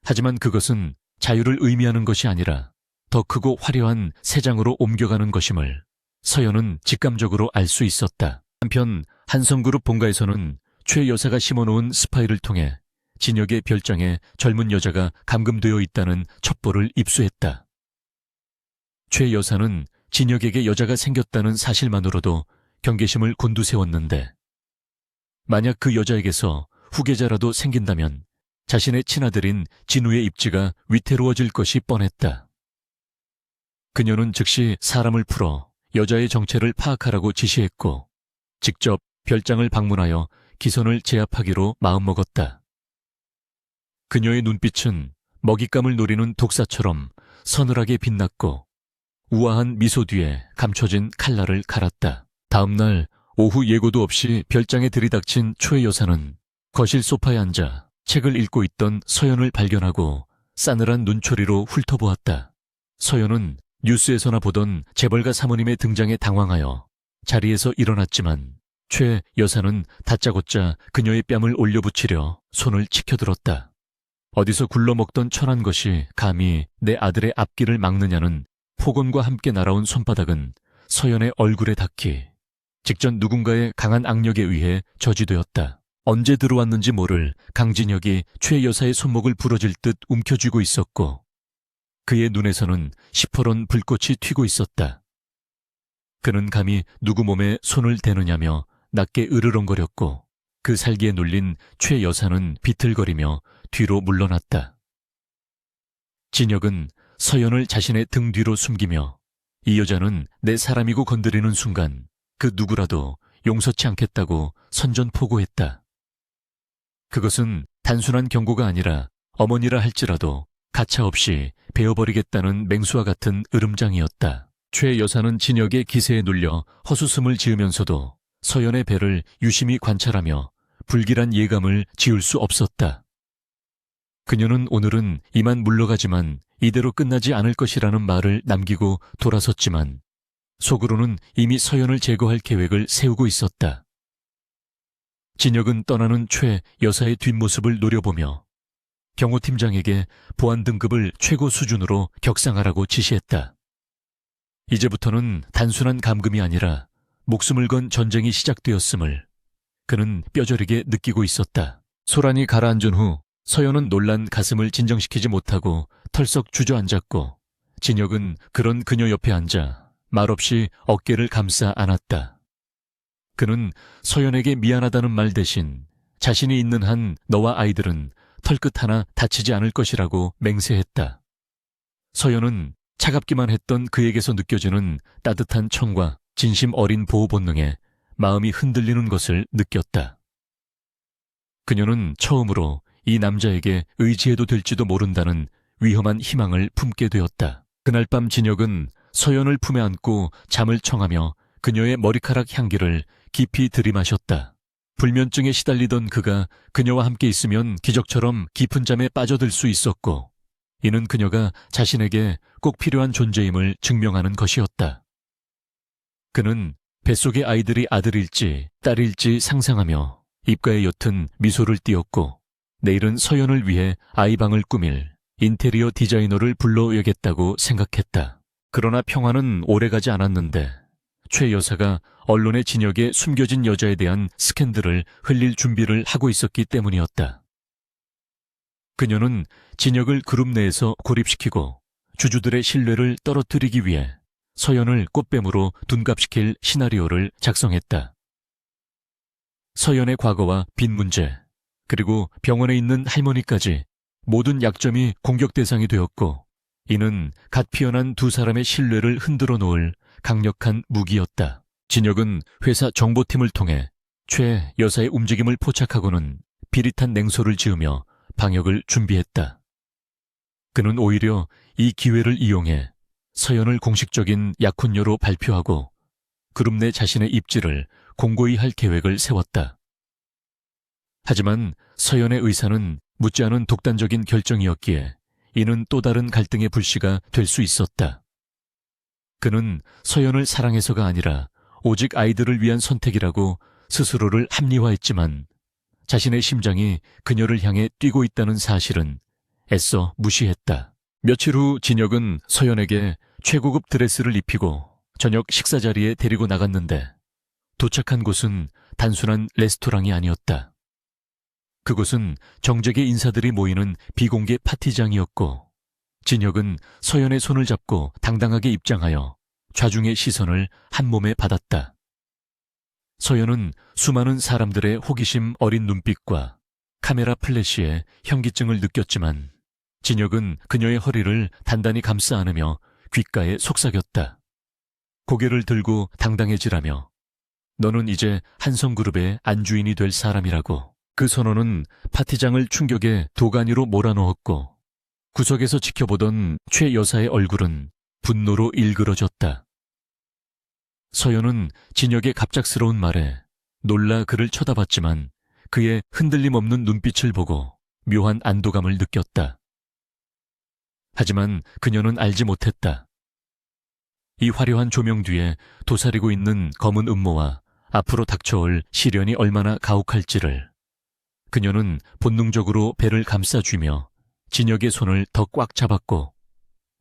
하지만 그것은 자유를 의미하는 것이 아니라 더 크고 화려한 세장으로 옮겨가는 것임을 서연은 직감적으로 알 수 있었다. 한편 한성그룹 본가에서는 최 여사가 심어놓은 스파이를 통해 진혁의 별장에 젊은 여자가 감금되어 있다는 첩보를 입수했다. 최 여사는 진혁에게 여자가 생겼다는 사실만으로도 경계심을 곤두세웠는데 만약 그 여자에게서 후계자라도 생긴다면 자신의 친아들인 진우의 입지가 위태로워질 것이 뻔했다. 그녀는 즉시 사람을 풀어 여자의 정체를 파악하라고 지시했고 직접 별장을 방문하여 기선을 제압하기로 마음먹었다. 그녀의 눈빛은 먹잇감을 노리는 독사처럼 서늘하게 빛났고 우아한 미소 뒤에 감춰진 칼날을 갈았다. 다음 날 오후 예고도 없이 별장에 들이닥친 초의 여사는 거실 소파에 앉아 책을 읽고 있던 서연을 발견하고 싸늘한 눈초리로 훑어보았다. 서연은 뉴스에서나 보던 재벌가 사모님의 등장에 당황하여 자리에서 일어났지만 최 여사는 다짜고짜 그녀의 뺨을 올려붙이려 손을 치켜들었다. 어디서 굴러먹던 천한 것이 감히 내 아들의 앞길을 막느냐는 폭언과 함께 날아온 손바닥은 서연의 얼굴에 닿기 직전 누군가의 강한 악력에 의해 저지되었다. 언제 들어왔는지 모를 강진혁이 최 여사의 손목을 부러질 듯 움켜쥐고 있었고 그의 눈에서는 시퍼런 불꽃이 튀고 있었다. 그는 감히 누구 몸에 손을 대느냐며 낮게 으르렁거렸고 그 살기에 눌린 최 여사는 비틀거리며 뒤로 물러났다. 진혁은 서연을 자신의 등 뒤로 숨기며 이 여자는 내 사람이고 건드리는 순간 그 누구라도 용서치 않겠다고 선전포고했다. 그것은 단순한 경고가 아니라 어머니라 할지라도 가차없이 베어버리겠다는 맹수와 같은 으름장이었다. 최 여사는 진혁의 기세에 눌려 헛웃음을 지으면서도 서연의 배를 유심히 관찰하며 불길한 예감을 지울 수 없었다. 그녀는 오늘은 이만 물러가지만 이대로 끝나지 않을 것이라는 말을 남기고 돌아섰지만 속으로는 이미 서연을 제거할 계획을 세우고 있었다. 진혁은 떠나는 최 여사의 뒷모습을 노려보며 경호팀장에게 보안 등급을 최고 수준으로 격상하라고 지시했다. 이제부터는 단순한 감금이 아니라 목숨을 건 전쟁이 시작되었음을 그는 뼈저리게 느끼고 있었다. 소란이 가라앉은 후 서연은 놀란 가슴을 진정시키지 못하고 털썩 주저앉았고 진혁은 그런 그녀 옆에 앉아 말없이 어깨를 감싸 안았다. 그는 서연에게 미안하다는 말 대신 자신이 있는 한 너와 아이들은 털끝 하나 다치지 않을 것이라고 맹세했다. 서연은 차갑기만 했던 그에게서 느껴지는 따뜻한 청과 진심 어린 보호 본능에 마음이 흔들리는 것을 느꼈다. 그녀는 처음으로 이 남자에게 의지해도 될지도 모른다는 위험한 희망을 품게 되었다. 그날 밤 진혁은 서연을 품에 안고 잠을 청하며 그녀의 머리카락 향기를 깊이 들이마셨다. 불면증에 시달리던 그가 그녀와 함께 있으면 기적처럼 깊은 잠에 빠져들 수 있었고, 이는 그녀가 자신에게 꼭 필요한 존재임을 증명하는 것이었다. 그는 뱃속의 아이들이 아들일지 딸일지 상상하며 입가에 옅은 미소를 띄었고, 내일은 서연을 위해 아이방을 꾸밀 인테리어 디자이너를 불러야겠다고 생각했다. 그러나 평화는 오래가지 않았는데 최 여사가 언론의 진역에 숨겨진 여자에 대한 스캔들을 흘릴 준비를 하고 있었기 때문이었다. 그녀는 진역을 그룹 내에서 고립시키고 주주들의 신뢰를 떨어뜨리기 위해 서연을 꽃뱀으로 둔갑시킬 시나리오를 작성했다. 서연의 과거와 빚 문제, 그리고 병원에 있는 할머니까지 모든 약점이 공격 대상이 되었고, 이는 갓 피어난 두 사람의 신뢰를 흔들어 놓을 강력한 무기였다. 진혁은 회사 정보팀을 통해 최 여사의 움직임을 포착하고는 비릿한 냉소를 지으며 방역을 준비했다. 그는 오히려 이 기회를 이용해 서연을 공식적인 약혼녀로 발표하고 그룹 내 자신의 입지를 공고히 할 계획을 세웠다. 하지만 서연의 의사는 묻지 않은 독단적인 결정이었기에 이는 또 다른 갈등의 불씨가 될 수 있었다. 그는 서연을 사랑해서가 아니라 오직 아이들을 위한 선택이라고 스스로를 합리화했지만 자신의 심장이 그녀를 향해 뛰고 있다는 사실은 애써 무시했다. 며칠 후 진혁은 서연에게 최고급 드레스를 입히고 저녁 식사 자리에 데리고 나갔는데 도착한 곳은 단순한 레스토랑이 아니었다. 그곳은 정재계 인사들이 모이는 비공개 파티장이었고, 진혁은 서연의 손을 잡고 당당하게 입장하여 좌중의 시선을 한 몸에 받았다. 서연은 수많은 사람들의 호기심 어린 눈빛과 카메라 플래시에 현기증을 느꼈지만 진혁은 그녀의 허리를 단단히 감싸 안으며 귓가에 속삭였다. 고개를 들고 당당해지라며 너는 이제 한성그룹의 안주인이 될 사람이라고. 그 선언은 파티장을 충격의 도가니로 몰아넣었고 구석에서 지켜보던 최 여사의 얼굴은 분노로 일그러졌다. 서연은 진혁의 갑작스러운 말에 놀라 그를 쳐다봤지만 그의 흔들림 없는 눈빛을 보고 묘한 안도감을 느꼈다. 하지만 그녀는 알지 못했다. 이 화려한 조명 뒤에 도사리고 있는 검은 음모와 앞으로 닥쳐올 시련이 얼마나 가혹할지를. 그녀는 본능적으로 배를 감싸쥐며 진혁의 손을 더 꽉 잡았고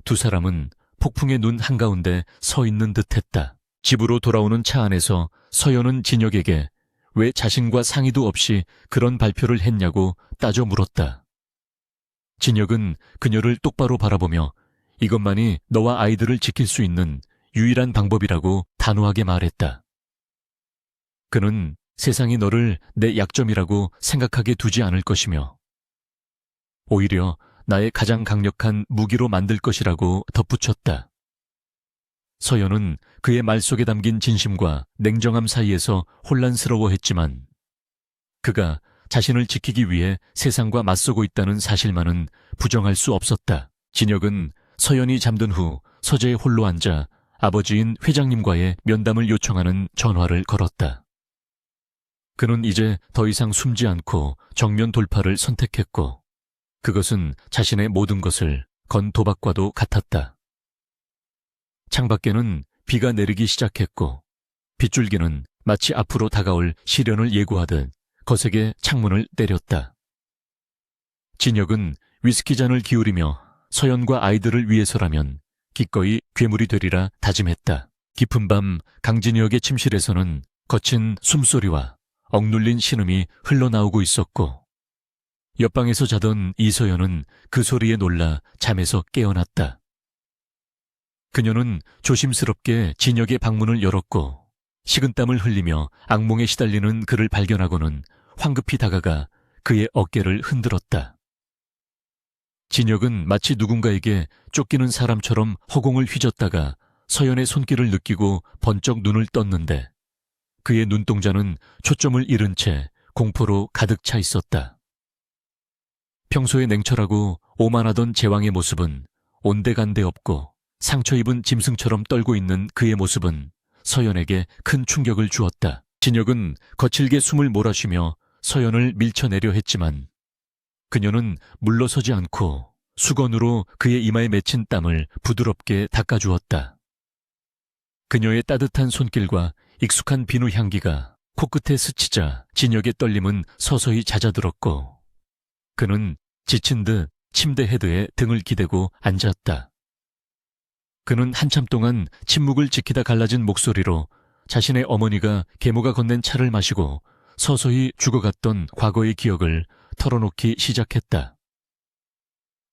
두 사람은 폭풍의 눈 한가운데 서 있는 듯했다. 집으로 돌아오는 차 안에서 서연은 진혁에게 왜 자신과 상의도 없이 그런 발표를 했냐고 따져 물었다. 진혁은 그녀를 똑바로 바라보며 이것만이 너와 아이들을 지킬 수 있는 유일한 방법이라고 단호하게 말했다. 그는 세상이 너를 내 약점이라고 생각하게 두지 않을 것이며 오히려 나의 가장 강력한 무기로 만들 것이라고 덧붙였다. 서연은 그의 말 속에 담긴 진심과 냉정함 사이에서 혼란스러워했지만 그가 자신을 지키기 위해 세상과 맞서고 있다는 사실만은 부정할 수 없었다. 진혁은 서연이 잠든 후 서재에 홀로 앉아 아버지인 회장님과의 면담을 요청하는 전화를 걸었다. 그는 이제 더 이상 숨지 않고 정면 돌파를 선택했고 그것은 자신의 모든 것을 건 도박과도 같았다. 창밖에는 비가 내리기 시작했고 빗줄기는 마치 앞으로 다가올 시련을 예고하듯 거세게 창문을 때렸다. 진혁은 위스키 잔을 기울이며 서연과 아이들을 위해서라면 기꺼이 괴물이 되리라 다짐했다. 깊은 밤 강진혁의 침실에서는 거친 숨소리와 억눌린 신음이 흘러나오고 있었고 옆방에서 자던 이서연은 그 소리에 놀라 잠에서 깨어났다. 그녀는 조심스럽게 진혁의 방문을 열었고 식은땀을 흘리며 악몽에 시달리는 그를 발견하고는 황급히 다가가 그의 어깨를 흔들었다. 진혁은 마치 누군가에게 쫓기는 사람처럼 허공을 휘젓다가 서연의 손길을 느끼고 번쩍 눈을 떴는데 그의 눈동자는 초점을 잃은 채 공포로 가득 차 있었다. 평소에 냉철하고 오만하던 제왕의 모습은 온데간데 없고 상처 입은 짐승처럼 떨고 있는 그의 모습은 서연에게 큰 충격을 주었다. 진혁은 거칠게 숨을 몰아쉬며 서연을 밀쳐내려 했지만 그녀는 물러서지 않고 수건으로 그의 이마에 맺힌 땀을 부드럽게 닦아주었다. 그녀의 따뜻한 손길과 익숙한 비누 향기가 코끝에 스치자 진혁의 떨림은 서서히 잦아들었고 그는 지친 듯 침대 헤드에 등을 기대고 앉았다. 그는 한참 동안 침묵을 지키다 갈라진 목소리로 자신의 어머니가 계모가 건넨 차를 마시고 서서히 죽어갔던 과거의 기억을 털어놓기 시작했다.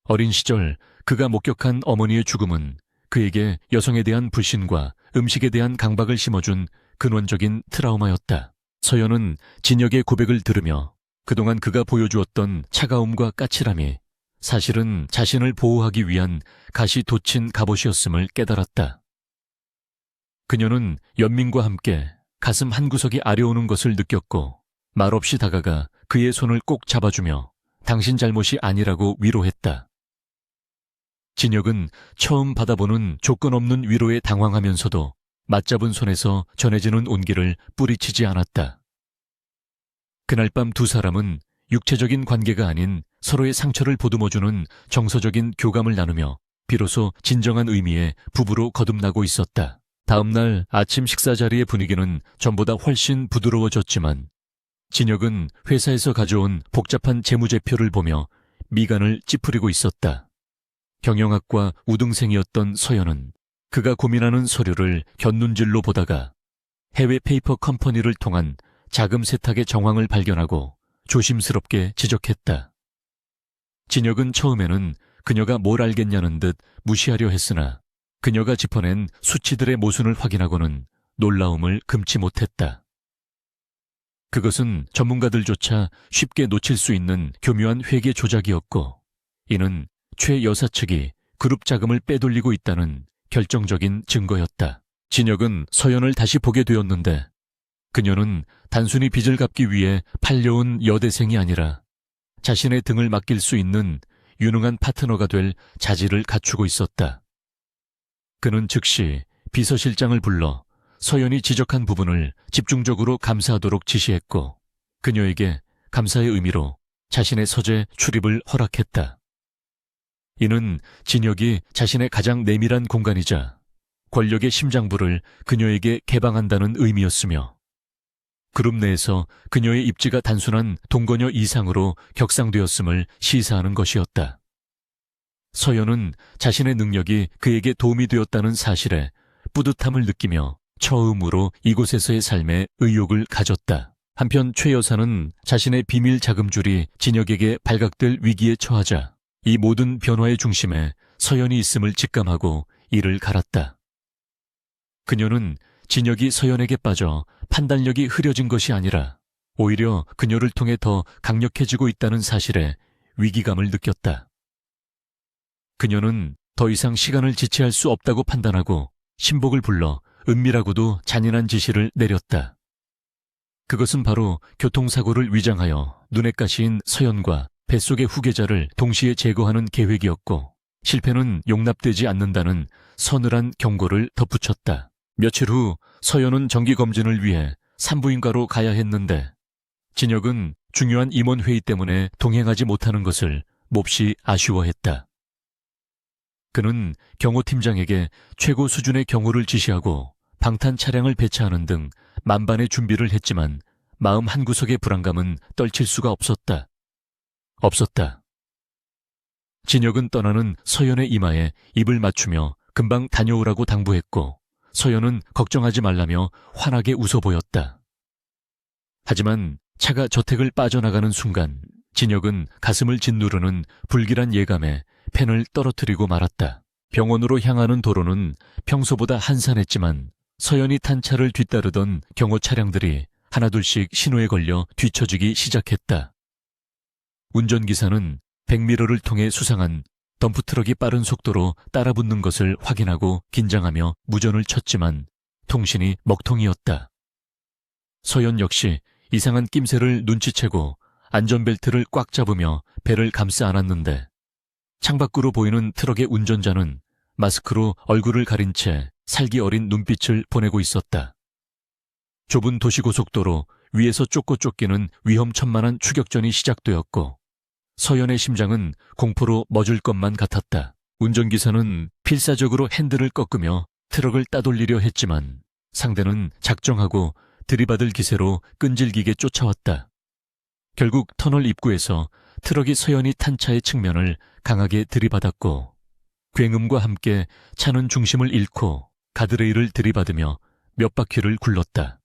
어린 시절 그가 목격한 어머니의 죽음은 그에게 여성에 대한 불신과 음식에 대한 강박을 심어준 근원적인 트라우마였다. 서연은 진혁의 고백을 들으며 그동안 그가 보여주었던 차가움과 까칠함이 사실은 자신을 보호하기 위한 가시 돋친 갑옷이었음을 깨달았다. 그녀는 연민과 함께 가슴 한구석이 아려오는 것을 느꼈고 말없이 다가가 그의 손을 꼭 잡아주며 당신 잘못이 아니라고 위로했다. 진혁은 처음 받아보는 조건 없는 위로에 당황하면서도 맞잡은 손에서 전해지는 온기를 뿌리치지 않았다. 그날 밤 두 사람은 육체적인 관계가 아닌 서로의 상처를 보듬어주는 정서적인 교감을 나누며 비로소 진정한 의미의 부부로 거듭나고 있었다. 다음 날 아침 식사 자리의 분위기는 전보다 훨씬 부드러워졌지만 진혁은 회사에서 가져온 복잡한 재무제표를 보며 미간을 찌푸리고 있었다. 경영학과 우등생이었던 서연은 그가 고민하는 서류를 곁눈질로 보다가 해외 페이퍼 컴퍼니를 통한 자금 세탁의 정황을 발견하고 조심스럽게 지적했다. 진혁은 처음에는 그녀가 뭘 알겠냐는 듯 무시하려 했으나 그녀가 짚어낸 수치들의 모순을 확인하고는 놀라움을 금치 못했다. 그것은 전문가들조차 쉽게 놓칠 수 있는 교묘한 회계 조작이었고 이는 최 여사 측이 그룹 자금을 빼돌리고 있다는 결정적인 증거였다. 진혁은 서연을 다시 보게 되었는데 그녀는 단순히 빚을 갚기 위해 팔려온 여대생이 아니라 자신의 등을 맡길 수 있는 유능한 파트너가 될 자질을 갖추고 있었다. 그는 즉시 비서실장을 불러 서연이 지적한 부분을 집중적으로 감사하도록 지시했고 그녀에게 감사의 의미로 자신의 서재 출입을 허락했다. 이는 진혁이 자신의 가장 내밀한 공간이자 권력의 심장부를 그녀에게 개방한다는 의미였으며 그룹 내에서 그녀의 입지가 단순한 동거녀 이상으로 격상되었음을 시사하는 것이었다. 서연은 자신의 능력이 그에게 도움이 되었다는 사실에 뿌듯함을 느끼며 처음으로 이곳에서의 삶에 의욕을 가졌다. 한편 최 여사는 자신의 비밀 자금줄이 진혁에게 발각될 위기에 처하자 이 모든 변화의 중심에 서연이 있음을 직감하고 이를 갈았다. 그녀는 진혁이 서연에게 빠져 판단력이 흐려진 것이 아니라 오히려 그녀를 통해 더 강력해지고 있다는 사실에 위기감을 느꼈다. 그녀는 더 이상 시간을 지체할 수 없다고 판단하고 신복을 불러 은밀하고도 잔인한 지시를 내렸다. 그것은 바로 교통사고를 위장하여 눈에 가시인 서연과 뱃속의 후계자를 동시에 제거하는 계획이었고 실패는 용납되지 않는다는 서늘한 경고를 덧붙였다. 며칠 후 서연은 정기검진을 위해 산부인과로 가야 했는데 진혁은 중요한 임원회의 때문에 동행하지 못하는 것을 몹시 아쉬워했다. 그는 경호팀장에게 최고 수준의 경호를 지시하고 방탄 차량을 배치하는 등 만반의 준비를 했지만 마음 한구석의 불안감은 떨칠 수가 없었다. 진혁은 떠나는 서연의 이마에 입을 맞추며 금방 다녀오라고 당부했고 서연은 걱정하지 말라며 환하게 웃어 보였다. 하지만 차가 저택을 빠져나가는 순간 진혁은 가슴을 짓누르는 불길한 예감에 펜을 떨어뜨리고 말았다. 병원으로 향하는 도로는 평소보다 한산했지만 서연이 탄 차를 뒤따르던 경호 차량들이 하나둘씩 신호에 걸려 뒤처지기 시작했다. 운전기사는 백미러를 통해 수상한 덤프트럭이 빠른 속도로 따라붙는 것을 확인하고 긴장하며 무전을 쳤지만 통신이 먹통이었다. 서연 역시 이상한 낌새를 눈치채고 안전벨트를 꽉 잡으며 배를 감싸 안았는데 창밖으로 보이는 트럭의 운전자는 마스크로 얼굴을 가린 채 살기 어린 눈빛을 보내고 있었다. 좁은 도시고속도로 위에서 쫓고 쫓기는 위험천만한 추격전이 시작되었고 서연의 심장은 공포로 멎을 것만 같았다. 운전기사는 필사적으로 핸들을 꺾으며 트럭을 따돌리려 했지만 상대는 작정하고 들이받을 기세로 끈질기게 쫓아왔다. 결국 터널 입구에서 트럭이 서연이 탄 차의 측면을 강하게 들이받았고 굉음과 함께 차는 중심을 잃고 가드레일을 들이받으며 몇 바퀴를 굴렀다.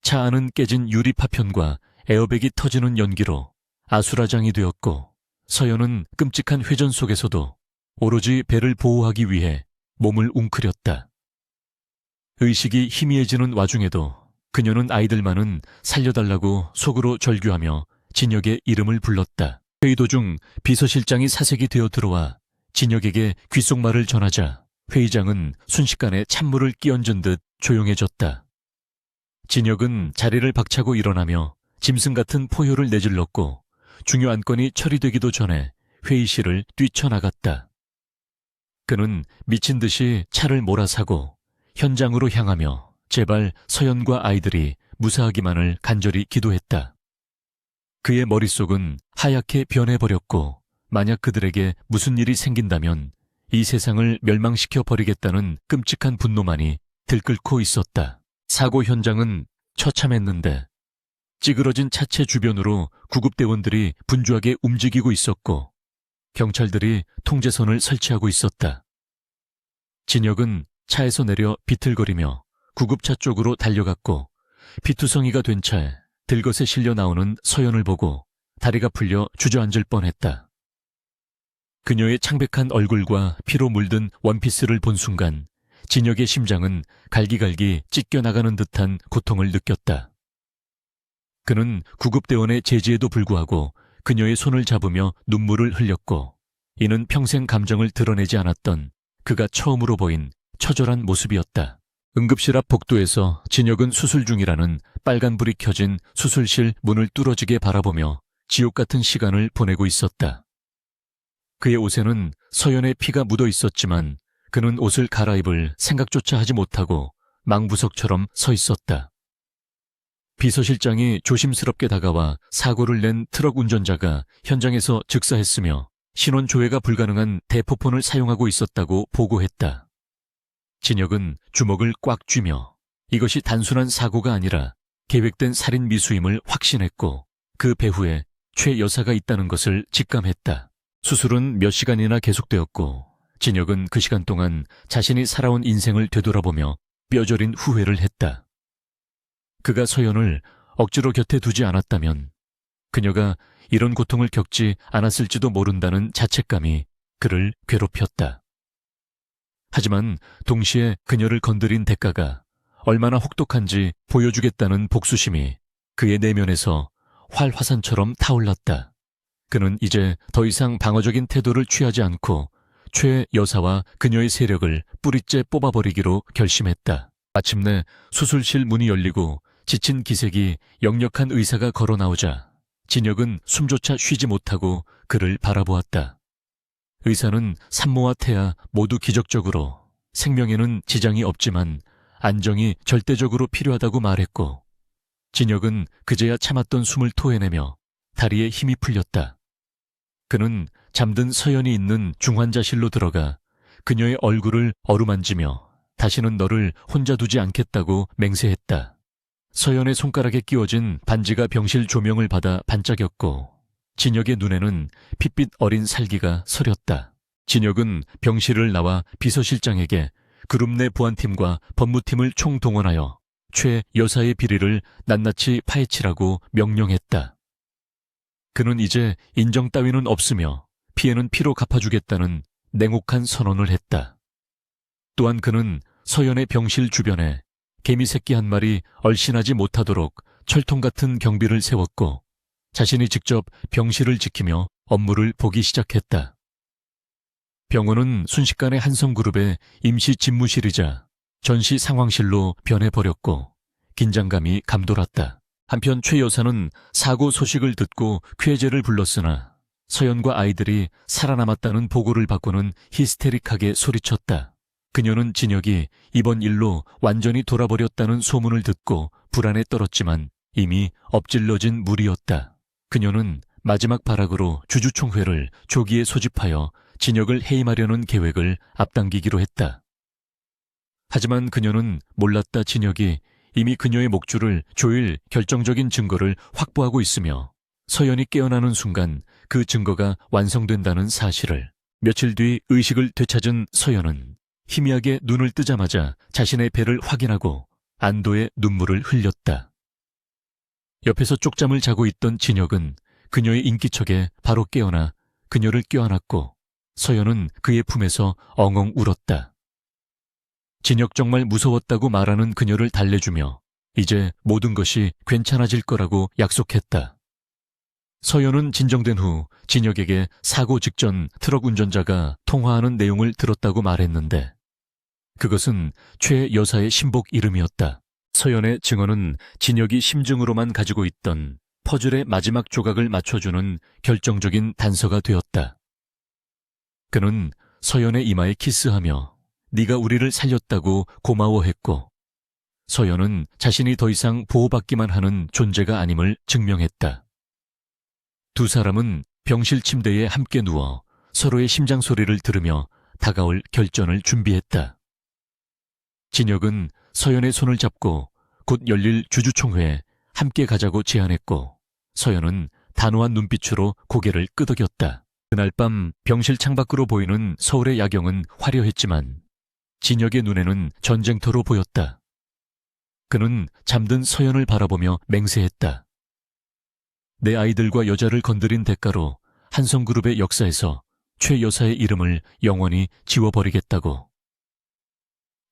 차 안은 깨진 유리 파편과 에어백이 터지는 연기로 아수라장이 되었고 서연은 끔찍한 회전 속에서도 오로지 배를 보호하기 위해 몸을 웅크렸다. 의식이 희미해지는 와중에도 그녀는 아이들만은 살려달라고 속으로 절규하며 진혁의 이름을 불렀다. 회의 도중 비서실장이 사색이 되어 들어와 진혁에게 귓속말을 전하자 회의장은 순식간에 찬물을 끼얹은 듯 조용해졌다. 진혁은 자리를 박차고 일어나며 짐승 같은 포효를 내질렀고 중요 안건이 처리되기도 전에 회의실을 뛰쳐나갔다. 그는 미친 듯이 차를 몰아사고 현장으로 향하며 제발 서연과 아이들이 무사하기만을 간절히 기도했다. 그의 머릿속은 하얗게 변해버렸고 만약 그들에게 무슨 일이 생긴다면 이 세상을 멸망시켜 버리겠다는 끔찍한 분노만이 들끓고 있었다. 사고 현장은 처참했는데 찌그러진 차체 주변으로 구급대원들이 분주하게 움직이고 있었고 경찰들이 통제선을 설치하고 있었다. 진혁은 차에서 내려 비틀거리며 구급차 쪽으로 달려갔고 피투성이가 된 차에 들것에 실려 나오는 서연을 보고 다리가 풀려 주저앉을 뻔했다. 그녀의 창백한 얼굴과 피로 물든 원피스를 본 순간 진혁의 심장은 갈기갈기 찢겨나가는 듯한 고통을 느꼈다. 그는 구급대원의 제지에도 불구하고 그녀의 손을 잡으며 눈물을 흘렸고 이는 평생 감정을 드러내지 않았던 그가 처음으로 보인 처절한 모습이었다. 응급실 앞 복도에서 진혁은 수술 중이라는 빨간불이 켜진 수술실 문을 뚫어지게 바라보며 지옥 같은 시간을 보내고 있었다. 그의 옷에는 서연의 피가 묻어 있었지만 그는 옷을 갈아입을 생각조차 하지 못하고 망부석처럼 서 있었다. 비서실장이 조심스럽게 다가와 사고를 낸 트럭 운전자가 현장에서 즉사했으며 신원 조회가 불가능한 대포폰을 사용하고 있었다고 보고했다. 진혁은 주먹을 꽉 쥐며 이것이 단순한 사고가 아니라 계획된 살인 미수임을 확신했고 그 배후에 최 여사가 있다는 것을 직감했다. 수술은 몇 시간이나 계속되었고 진혁은 그 시간 동안 자신이 살아온 인생을 되돌아보며 뼈저린 후회를 했다. 그가 서연을 억지로 곁에 두지 않았다면 그녀가 이런 고통을 겪지 않았을지도 모른다는 자책감이 그를 괴롭혔다. 하지만 동시에 그녀를 건드린 대가가 얼마나 혹독한지 보여주겠다는 복수심이 그의 내면에서 활화산처럼 타올랐다. 그는 이제 더 이상 방어적인 태도를 취하지 않고 최 여사와 그녀의 세력을 뿌리째 뽑아버리기로 결심했다. 마침내 수술실 문이 열리고 지친 기색이 역력한 의사가 걸어 나오자 진혁은 숨조차 쉬지 못하고 그를 바라보았다. 의사는 산모와 태아 모두 기적적으로 생명에는 지장이 없지만 안정이 절대적으로 필요하다고 말했고 진혁은 그제야 참았던 숨을 토해내며 다리에 힘이 풀렸다. 그는 잠든 서연이 있는 중환자실로 들어가 그녀의 얼굴을 어루만지며 다시는 너를 혼자 두지 않겠다고 맹세했다. 서연의 손가락에 끼워진 반지가 병실 조명을 받아 반짝였고 진혁의 눈에는 핏빛 어린 살기가 서렸다. 진혁은 병실을 나와 비서실장에게 그룹 내 보안팀과 법무팀을 총동원하여 최 여사의 비리를 낱낱이 파헤치라고 명령했다. 그는 이제 인정 따위는 없으며 피해는 피로 갚아주겠다는 냉혹한 선언을 했다. 또한 그는 서연의 병실 주변에 개미 새끼 한 마리 얼씬하지 못하도록 철통 같은 경비를 세웠고 자신이 직접 병실을 지키며 업무를 보기 시작했다. 병원은 순식간에 한성그룹의 임시 집무실이자 전시 상황실로 변해버렸고 긴장감이 감돌았다. 한편 최 여사는 사고 소식을 듣고 쾌재를 불렀으나 서연과 아이들이 살아남았다는 보고를 받고는 히스테릭하게 소리쳤다. 그녀는 진혁이 이번 일로 완전히 돌아버렸다는 소문을 듣고 불안에 떨었지만 이미 엎질러진 물이었다. 그녀는 마지막 발악으로 주주총회를 조기에 소집하여 진혁을 해임하려는 계획을 앞당기기로 했다. 하지만 그녀는 몰랐다. 진혁이 이미 그녀의 목줄을 조일 결정적인 증거를 확보하고 있으며 서연이 깨어나는 순간 그 증거가 완성된다는 사실을. 며칠 뒤 의식을 되찾은 서연은 희미하게 눈을 뜨자마자 자신의 배를 확인하고 안도의 눈물을 흘렸다. 옆에서 쪽잠을 자고 있던 진혁은 그녀의 인기척에 바로 깨어나 그녀를 껴안았고 서연은 그의 품에서 엉엉 울었다. 진혁 정말 무서웠다고 말하는 그녀를 달래주며 이제 모든 것이 괜찮아질 거라고 약속했다. 서연은 진정된 후 진혁에게 사고 직전 트럭 운전자가 통화하는 내용을 들었다고 말했는데 그것은 최 여사의 신복 이름이었다. 서연의 증언은 진혁이 심증으로만 가지고 있던 퍼즐의 마지막 조각을 맞춰주는 결정적인 단서가 되었다. 그는 서연의 이마에 키스하며 네가 우리를 살렸다고 고마워했고 서연은 자신이 더 이상 보호받기만 하는 존재가 아님을 증명했다. 두 사람은 병실 침대에 함께 누워 서로의 심장 소리를 들으며 다가올 결전을 준비했다. 진혁은 서연의 손을 잡고 곧 열릴 주주총회에 함께 가자고 제안했고 서연은 단호한 눈빛으로 고개를 끄덕였다. 그날 밤 병실 창밖으로 보이는 서울의 야경은 화려했지만 진혁의 눈에는 전쟁터로 보였다. 그는 잠든 서연을 바라보며 맹세했다. 내 아이들과 여자를 건드린 대가로 한성그룹의 역사에서 최 여사의 이름을 영원히 지워버리겠다고.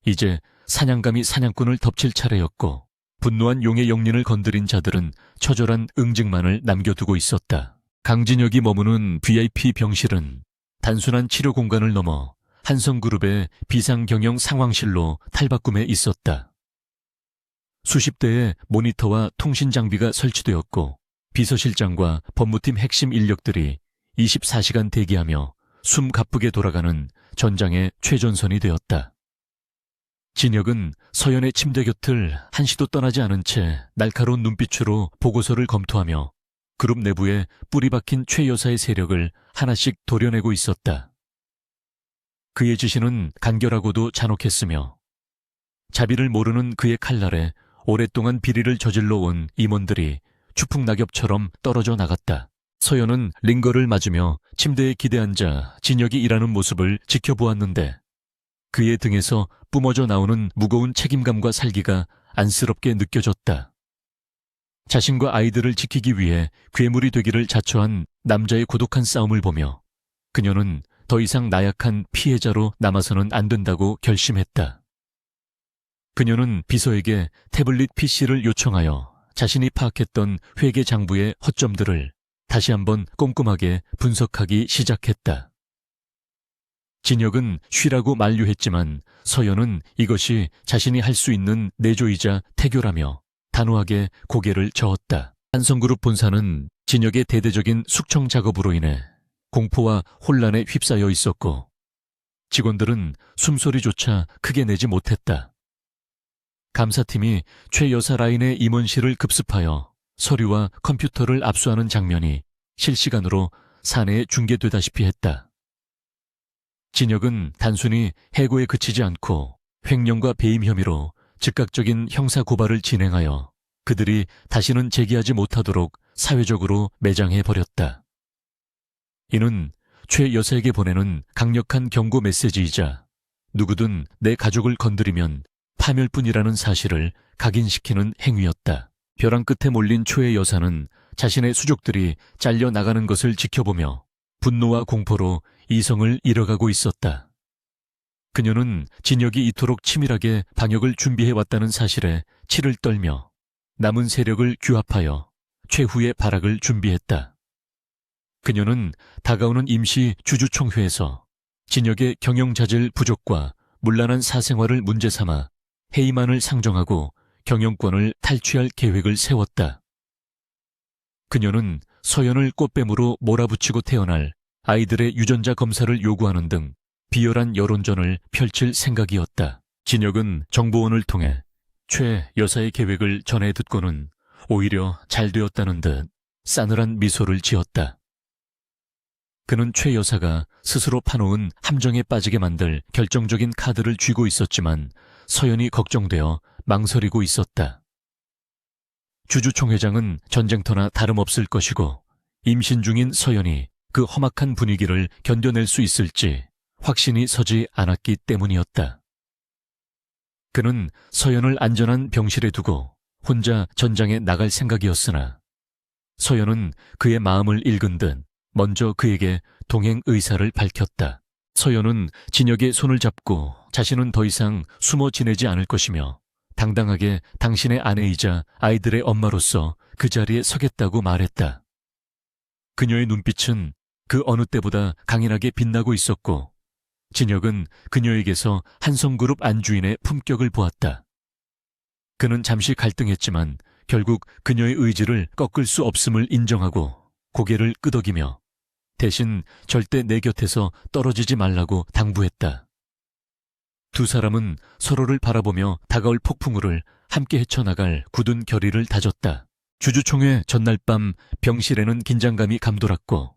이제 사냥감이 사냥꾼을 덮칠 차례였고 분노한 용의 영린을 건드린 자들은 처절한 응징만을 남겨두고 있었다. 강진혁이 머무는 VIP 병실은 단순한 치료 공간을 넘어 한성그룹의 비상경영 상황실로 탈바꿈해 있었다. 수십 대의 모니터와 통신 장비가 설치되었고 비서실장과 법무팀 핵심 인력들이 24시간 대기하며 숨 가쁘게 돌아가는 전장의 최전선이 되었다. 진혁은 서연의 침대 곁을 한시도 떠나지 않은 채 날카로운 눈빛으로 보고서를 검토하며 그룹 내부에 뿌리 박힌 최 여사의 세력을 하나씩 도려내고 있었다. 그의 지시는 간결하고도 잔혹했으며 자비를 모르는 그의 칼날에 오랫동안 비리를 저질러 온 임원들이 추풍낙엽처럼 떨어져 나갔다. 서연은 링거를 맞으며 침대에 기대앉아 진혁이 일하는 모습을 지켜보았는데 그의 등에서 뿜어져 나오는 무거운 책임감과 살기가 안쓰럽게 느껴졌다. 자신과 아이들을 지키기 위해 괴물이 되기를 자처한 남자의 고독한 싸움을 보며 그녀는 더 이상 나약한 피해자로 남아서는 안 된다고 결심했다. 그녀는 비서에게 태블릿 PC를 요청하여 자신이 파악했던 회계 장부의 허점들을 다시 한번 꼼꼼하게 분석하기 시작했다. 진혁은 쉬라고 만류했지만 서연은 이것이 자신이 할 수 있는 내조이자 태교라며 단호하게 고개를 저었다. 한성그룹 본사는 진혁의 대대적인 숙청 작업으로 인해 공포와 혼란에 휩싸여 있었고 직원들은 숨소리조차 크게 내지 못했다. 감사팀이 최 여사 라인의 임원실을 급습하여 서류와 컴퓨터를 압수하는 장면이 실시간으로 사내에 중계되다시피 했다. 진혁은 단순히 해고에 그치지 않고 횡령과 배임 혐의로 즉각적인 형사고발을 진행하여 그들이 다시는 재기하지 못하도록 사회적으로 매장해버렸다. 이는 최 여사에게 보내는 강력한 경고 메시지이자 누구든 내 가족을 건드리면 파멸뿐이라는 사실을 각인시키는 행위였다. 벼랑 끝에 몰린 최 여사는 자신의 수족들이 잘려나가는 것을 지켜보며 분노와 공포로 이성을 잃어가고 있었다. 그녀는 진혁이 이토록 치밀하게 방역을 준비해왔다는 사실에 치를 떨며 남은 세력을 규합하여 최후의 발악을 준비했다. 그녀는 다가오는 임시 주주총회에서 진혁의 경영자질 부족과 문란한 사생활을 문제 삼아 해임안을 상정하고 경영권을 탈취할 계획을 세웠다. 그녀는 서연을 꽃뱀으로 몰아붙이고 태어날 아이들의 유전자 검사를 요구하는 등 비열한 여론전을 펼칠 생각이었다. 진혁은 정보원을 통해 최 여사의 계획을 전해 듣고는 오히려 잘 되었다는 듯 싸늘한 미소를 지었다. 그는 최 여사가 스스로 파놓은 함정에 빠지게 만들 결정적인 카드를 쥐고 있었지만 서연이 걱정되어 망설이고 있었다. 주주총회장은 전쟁터나 다름없을 것이고 임신 중인 서연이 그 험악한 분위기를 견뎌낼 수 있을지 확신이 서지 않았기 때문이었다. 그는 서연을 안전한 병실에 두고 혼자 전장에 나갈 생각이었으나 서연은 그의 마음을 읽은 듯 먼저 그에게 동행 의사를 밝혔다. 서연은 진혁의 손을 잡고 자신은 더 이상 숨어 지내지 않을 것이며 당당하게 당신의 아내이자 아이들의 엄마로서 그 자리에 서겠다고 말했다. 그녀의 눈빛은 그 어느 때보다 강인하게 빛나고 있었고 진혁은 그녀에게서 한성그룹 안주인의 품격을 보았다. 그는 잠시 갈등했지만 결국 그녀의 의지를 꺾을 수 없음을 인정하고 고개를 끄덕이며 대신 절대 내 곁에서 떨어지지 말라고 당부했다. 두 사람은 서로를 바라보며 다가올 폭풍우를 함께 헤쳐나갈 굳은 결의를 다졌다. 주주총회 전날 밤 병실에는 긴장감이 감돌았고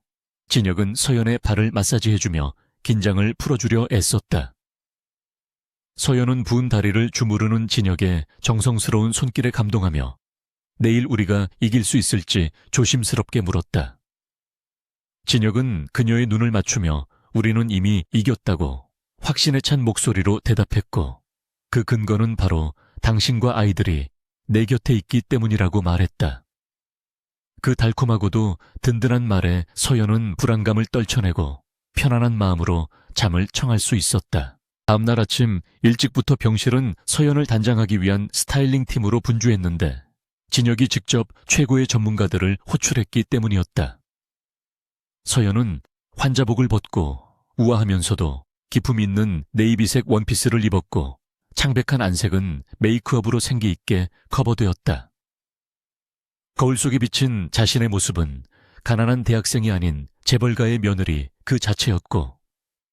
진혁은 서연의 발을 마사지해주며 긴장을 풀어주려 애썼다. 서연은 부은 다리를 주무르는 진혁의 정성스러운 손길에 감동하며 내일 우리가 이길 수 있을지 조심스럽게 물었다. 진혁은 그녀의 눈을 맞추며 우리는 이미 이겼다고 확신에 찬 목소리로 대답했고 그 근거는 바로 당신과 아이들이 내 곁에 있기 때문이라고 말했다. 그 달콤하고도 든든한 말에 서연은 불안감을 떨쳐내고 편안한 마음으로 잠을 청할 수 있었다. 다음날 아침 일찍부터 병실은 서연을 단장하기 위한 스타일링 팀으로 분주했는데 진혁이 직접 최고의 전문가들을 호출했기 때문이었다. 서연은 환자복을 벗고 우아하면서도 기품 있는 네이비색 원피스를 입었고 창백한 안색은 메이크업으로 생기 있게 커버되었다. 거울 속에 비친 자신의 모습은 가난한 대학생이 아닌 재벌가의 며느리 그 자체였고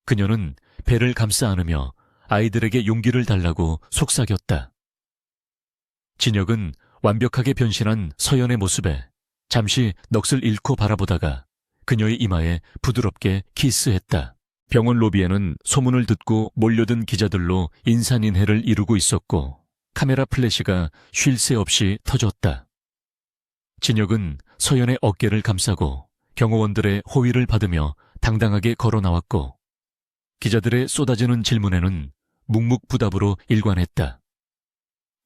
그녀는 배를 감싸 안으며 아이들에게 용기를 달라고 속삭였다. 진혁은 완벽하게 변신한 서연의 모습에 잠시 넋을 잃고 바라보다가 그녀의 이마에 부드럽게 키스했다. 병원 로비에는 소문을 듣고 몰려든 기자들로 인산인해를 이루고 있었고 카메라 플래시가 쉴 새 없이 터졌다. 진혁은 서연의 어깨를 감싸고 경호원들의 호의를 받으며 당당하게 걸어 나왔고 기자들의 쏟아지는 질문에는 묵묵부답으로 일관했다.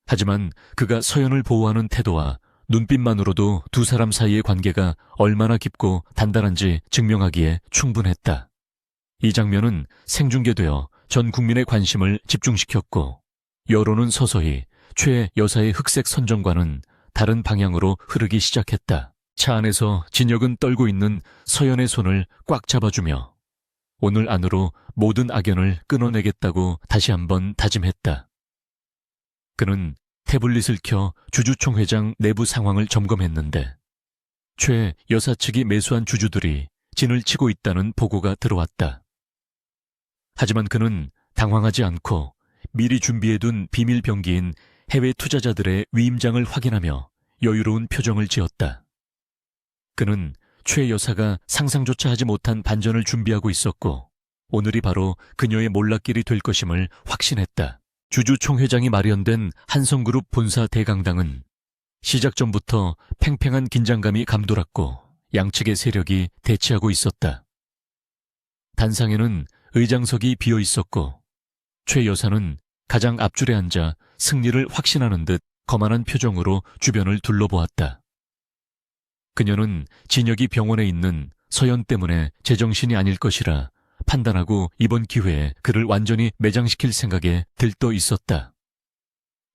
하지만 그가 서연을 보호하는 태도와 눈빛만으로도 두 사람 사이의 관계가 얼마나 깊고 단단한지 증명하기에 충분했다. 이 장면은 생중계되어 전 국민의 관심을 집중시켰고 여론은 서서히 최 여사의 흑색 선정과는 다른 방향으로 흐르기 시작했다. 차 안에서 진혁은 떨고 있는 서연의 손을 꽉 잡아주며 오늘 안으로 모든 악연을 끊어내겠다고 다시 한번 다짐했다. 그는 태블릿을 켜 주주총회장 내부 상황을 점검했는데 최 여사 측이 매수한 주주들이 진을 치고 있다는 보고가 들어왔다. 하지만 그는 당황하지 않고 미리 준비해둔 비밀 병기인 해외 투자자들의 위임장을 확인하며 여유로운 표정을 지었다. 그는 최 여사가 상상조차 하지 못한 반전을 준비하고 있었고 오늘이 바로 그녀의 몰락길이 될 것임을 확신했다. 주주총회장이 마련된 한성그룹 본사 대강당은 시작 전부터 팽팽한 긴장감이 감돌았고 양측의 세력이 대치하고 있었다. 단상에는 의장석이 비어 있었고 최 여사는 가장 앞줄에 앉아 승리를 확신하는 듯 거만한 표정으로 주변을 둘러보았다. 그녀는 진혁이 병원에 있는 서연 때문에 제정신이 아닐 것이라 판단하고 이번 기회에 그를 완전히 매장시킬 생각에 들떠 있었다.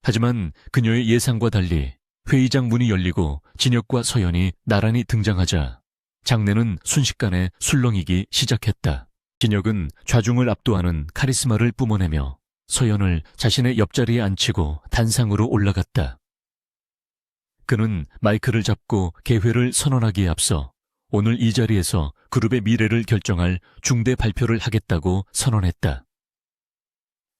하지만 그녀의 예상과 달리 회의장 문이 열리고 진혁과 서연이 나란히 등장하자 장내는 순식간에 술렁이기 시작했다. 진혁은 좌중을 압도하는 카리스마를 뿜어내며 서연을 자신의 옆자리에 앉히고 단상으로 올라갔다. 그는 마이크를 잡고 개회를 선언하기에 앞서 오늘 이 자리에서 그룹의 미래를 결정할 중대 발표를 하겠다고 선언했다.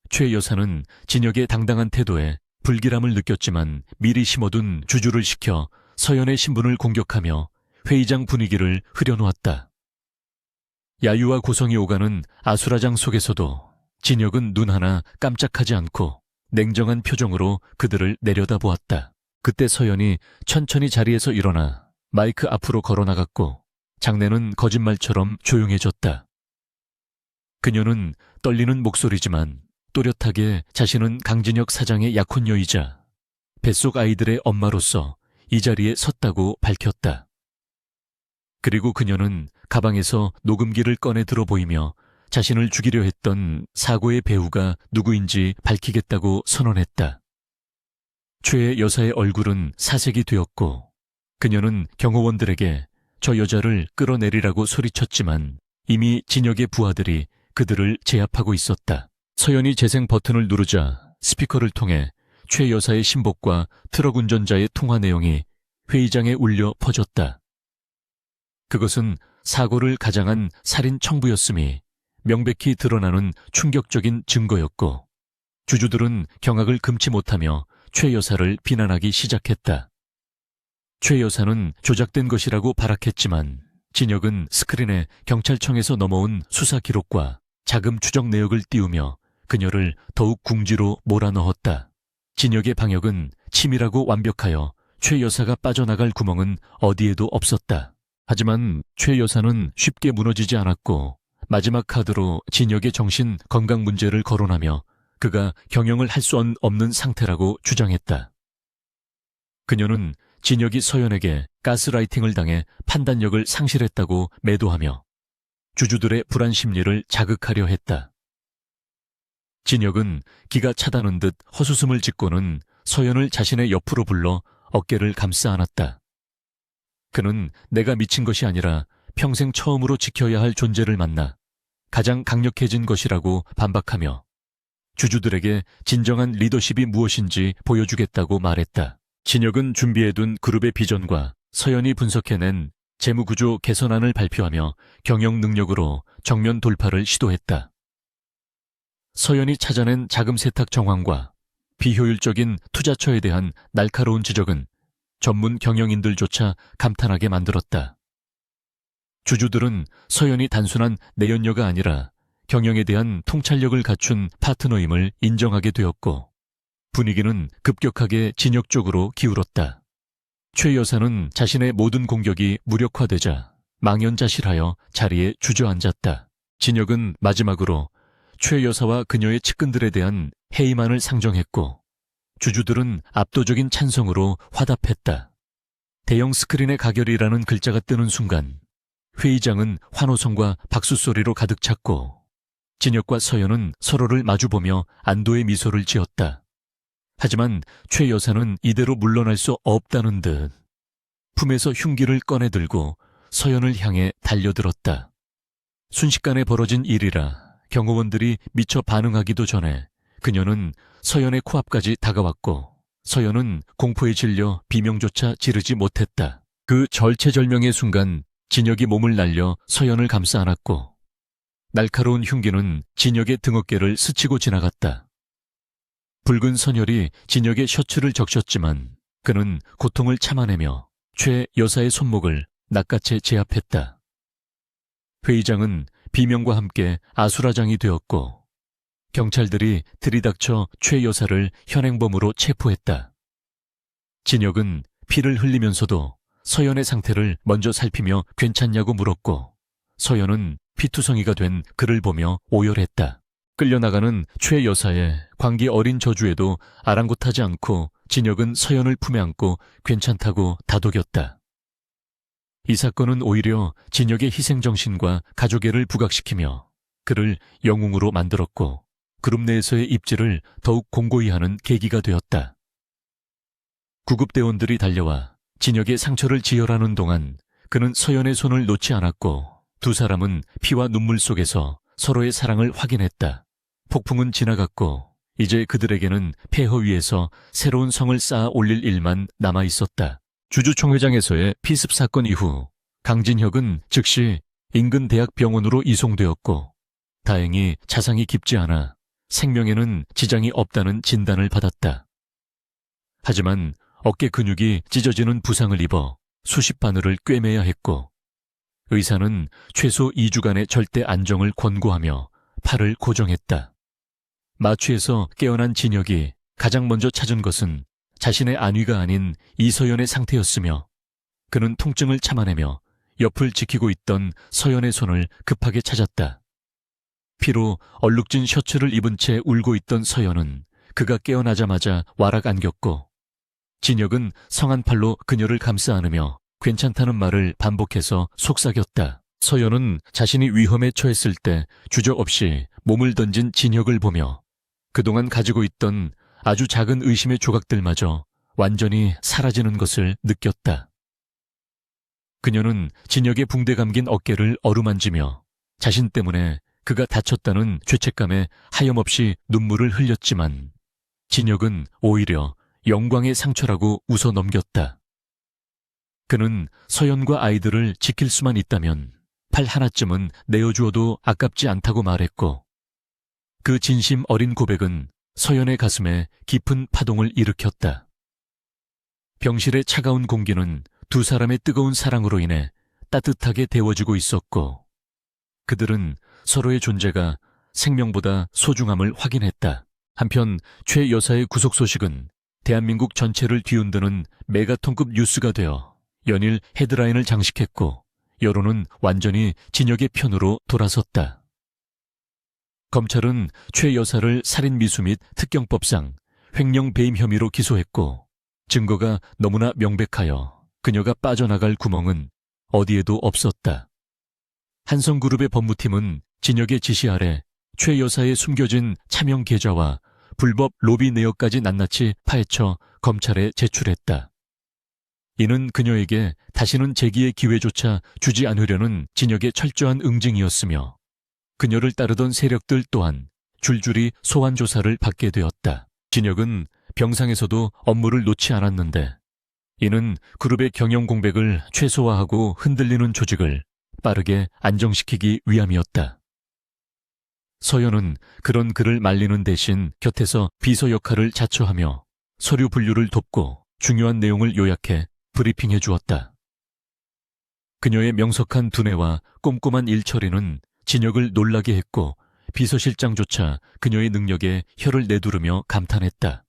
최 여사는 진혁의 당당한 태도에 불길함을 느꼈지만 미리 심어둔 주주를 시켜 서연의 신분을 공격하며 회의장 분위기를 흐려놓았다. 야유와 고성이 오가는 아수라장 속에서도 진혁은 눈 하나 깜짝하지 않고 냉정한 표정으로 그들을 내려다보았다. 그때 서연이 천천히 자리에서 일어나 마이크 앞으로 걸어나갔고 장내는 거짓말처럼 조용해졌다. 그녀는 떨리는 목소리지만 또렷하게 자신은 강진혁 사장의 약혼녀이자 뱃속 아이들의 엄마로서 이 자리에 섰다고 밝혔다. 그리고 그녀는 가방에서 녹음기를 꺼내 들어 보이며 자신을 죽이려 했던 사고의 배우가 누구인지 밝히겠다고 선언했다. 최 여사의 얼굴은 사색이 되었고 그녀는 경호원들에게 저 여자를 끌어내리라고 소리쳤지만 이미 진혁의 부하들이 그들을 제압하고 있었다. 서연이 재생 버튼을 누르자 스피커를 통해 최 여사의 신복과 트럭 운전자의 통화 내용이 회의장에 울려 퍼졌다. 그것은 사고를 가장한 살인 청부였음이 명백히 드러나는 충격적인 증거였고 주주들은 경악을 금치 못하며 최 여사를 비난하기 시작했다. 최 여사는 조작된 것이라고 발악했지만 진혁은 스크린에 경찰청에서 넘어온 수사 기록과 자금 추적 내역을 띄우며 그녀를 더욱 궁지로 몰아넣었다. 진혁의 방역은 치밀하고 완벽하여 최 여사가 빠져나갈 구멍은 어디에도 없었다. 하지만 최 여사는 쉽게 무너지지 않았고 마지막 카드로 진혁의 정신 건강 문제를 거론하며 그가 경영을 할 수 없는 상태라고 주장했다. 그녀는 진혁이 서연에게 가스라이팅을 당해 판단력을 상실했다고 매도하며 주주들의 불안 심리를 자극하려 했다. 진혁은 기가 차다는 듯 헛웃음을 짓고는 서연을 자신의 옆으로 불러 어깨를 감싸 안았다. 그는 내가 미친 것이 아니라 평생 처음으로 지켜야 할 존재를 만나 가장 강력해진 것이라고 반박하며 주주들에게 진정한 리더십이 무엇인지 보여주겠다고 말했다. 진혁은 준비해둔 그룹의 비전과 서연이 분석해낸 재무구조 개선안을 발표하며 경영 능력으로 정면 돌파를 시도했다. 서연이 찾아낸 자금 세탁 정황과 비효율적인 투자처에 대한 날카로운 지적은 전문 경영인들조차 감탄하게 만들었다. 주주들은 서연이 단순한 내연녀가 아니라 경영에 대한 통찰력을 갖춘 파트너임을 인정하게 되었고 분위기는 급격하게 진혁 쪽으로 기울었다. 최 여사는 자신의 모든 공격이 무력화되자 망연자실하여 자리에 주저앉았다. 진혁은 마지막으로 최 여사와 그녀의 측근들에 대한 해임안을 상정했고 주주들은 압도적인 찬성으로 화답했다. 대형 스크린의 가결이라는 글자가 뜨는 순간 회의장은 환호성과 박수소리로 가득 찼고 진혁과 서연은 서로를 마주보며 안도의 미소를 지었다. 하지만 최 여사는 이대로 물러날 수 없다는 듯 품에서 흉기를 꺼내들고 서연을 향해 달려들었다. 순식간에 벌어진 일이라 경호원들이 미처 반응하기도 전에 그녀는 서연의 코앞까지 다가왔고 서연은 공포에 질려 비명조차 지르지 못했다. 그 절체절명의 순간 진혁이 몸을 날려 서연을 감싸 안았고 날카로운 흉기는 진혁의 등어깨를 스치고 지나갔다. 붉은 선혈이 진혁의 셔츠를 적셨지만 그는 고통을 참아내며 최 여사의 손목을 낚아채 제압했다. 회의장은 비명과 함께 아수라장이 되었고 경찰들이 들이닥쳐 최 여사를 현행범으로 체포했다. 진혁은 피를 흘리면서도 서연의 상태를 먼저 살피며 괜찮냐고 물었고 서연은 피투성이가 된 그를 보며 오열했다. 끌려나가는 최 여사의 광기 어린 저주에도 아랑곳하지 않고 진혁은 서연을 품에 안고 괜찮다고 다독였다. 이 사건은 오히려 진혁의 희생정신과 가족애를 부각시키며 그를 영웅으로 만들었고 그룹 내에서의 입지를 더욱 공고히 하는 계기가 되었다. 구급대원들이 달려와 진혁의 상처를 지혈하는 동안 그는 서연의 손을 놓지 않았고 두 사람은 피와 눈물 속에서 서로의 사랑을 확인했다. 폭풍은 지나갔고 이제 그들에게는 폐허 위에서 새로운 성을 쌓아 올릴 일만 남아 있었다. 주주총회장에서의 피습 사건 이후 강진혁은 즉시 인근 대학병원으로 이송되었고 다행히 자상이 깊지 않아 생명에는 지장이 없다는 진단을 받았다. 하지만 어깨 근육이 찢어지는 부상을 입어 수십 바늘을 꿰매야 했고 의사는 최소 2주간의 절대 안정을 권고하며 팔을 고정했다. 마취에서 깨어난 진혁이 가장 먼저 찾은 것은 자신의 안위가 아닌 이서연의 상태였으며 그는 통증을 참아내며 옆을 지키고 있던 서연의 손을 급하게 찾았다. 피로 얼룩진 셔츠를 입은 채 울고 있던 서연은 그가 깨어나자마자 와락 안겼고 진혁은 성한 팔로 그녀를 감싸 안으며 괜찮다는 말을 반복해서 속삭였다. 서연은 자신이 위험에 처했을 때 주저없이 몸을 던진 진혁을 보며 그동안 가지고 있던 아주 작은 의심의 조각들마저 완전히 사라지는 것을 느꼈다. 그녀는 진혁의 붕대 감긴 어깨를 어루만지며 자신 때문에 그가 다쳤다는 죄책감에 하염없이 눈물을 흘렸지만 진혁은 오히려 영광의 상처라고 웃어 넘겼다. 그는 서연과 아이들을 지킬 수만 있다면 팔 하나쯤은 내어주어도 아깝지 않다고 말했고 그 진심 어린 고백은 서연의 가슴에 깊은 파동을 일으켰다. 병실의 차가운 공기는 두 사람의 뜨거운 사랑으로 인해 따뜻하게 데워지고 있었고 그들은 서로의 존재가 생명보다 소중함을 확인했다. 한편 최 여사의 구속 소식은 대한민국 전체를 뒤흔드는 메가톤급 뉴스가 되어 연일 헤드라인을 장식했고 여론은 완전히 진혁의 편으로 돌아섰다. 검찰은 최 여사를 살인 미수 및 특경법상 횡령 배임 혐의로 기소했고 증거가 너무나 명백하여 그녀가 빠져나갈 구멍은 어디에도 없었다. 한성그룹의 법무팀은 진혁의 지시 아래 최 여사의 숨겨진 차명 계좌와 불법 로비 내역까지 낱낱이 파헤쳐 검찰에 제출했다. 이는 그녀에게 다시는 재기의 기회조차 주지 않으려는 진혁의 철저한 응징이었으며 그녀를 따르던 세력들 또한 줄줄이 소환 조사를 받게 되었다. 진혁은 병상에서도 업무를 놓지 않았는데 이는 그룹의 경영 공백을 최소화하고 흔들리는 조직을 빠르게 안정시키기 위함이었다. 서연은 그런 그를 말리는 대신 곁에서 비서 역할을 자처하며 서류 분류를 돕고 중요한 내용을 요약해 브리핑해 주었다. 그녀의 명석한 두뇌와 꼼꼼한 일처리는 진혁을 놀라게 했고 비서실장조차 그녀의 능력에 혀를 내두르며 감탄했다.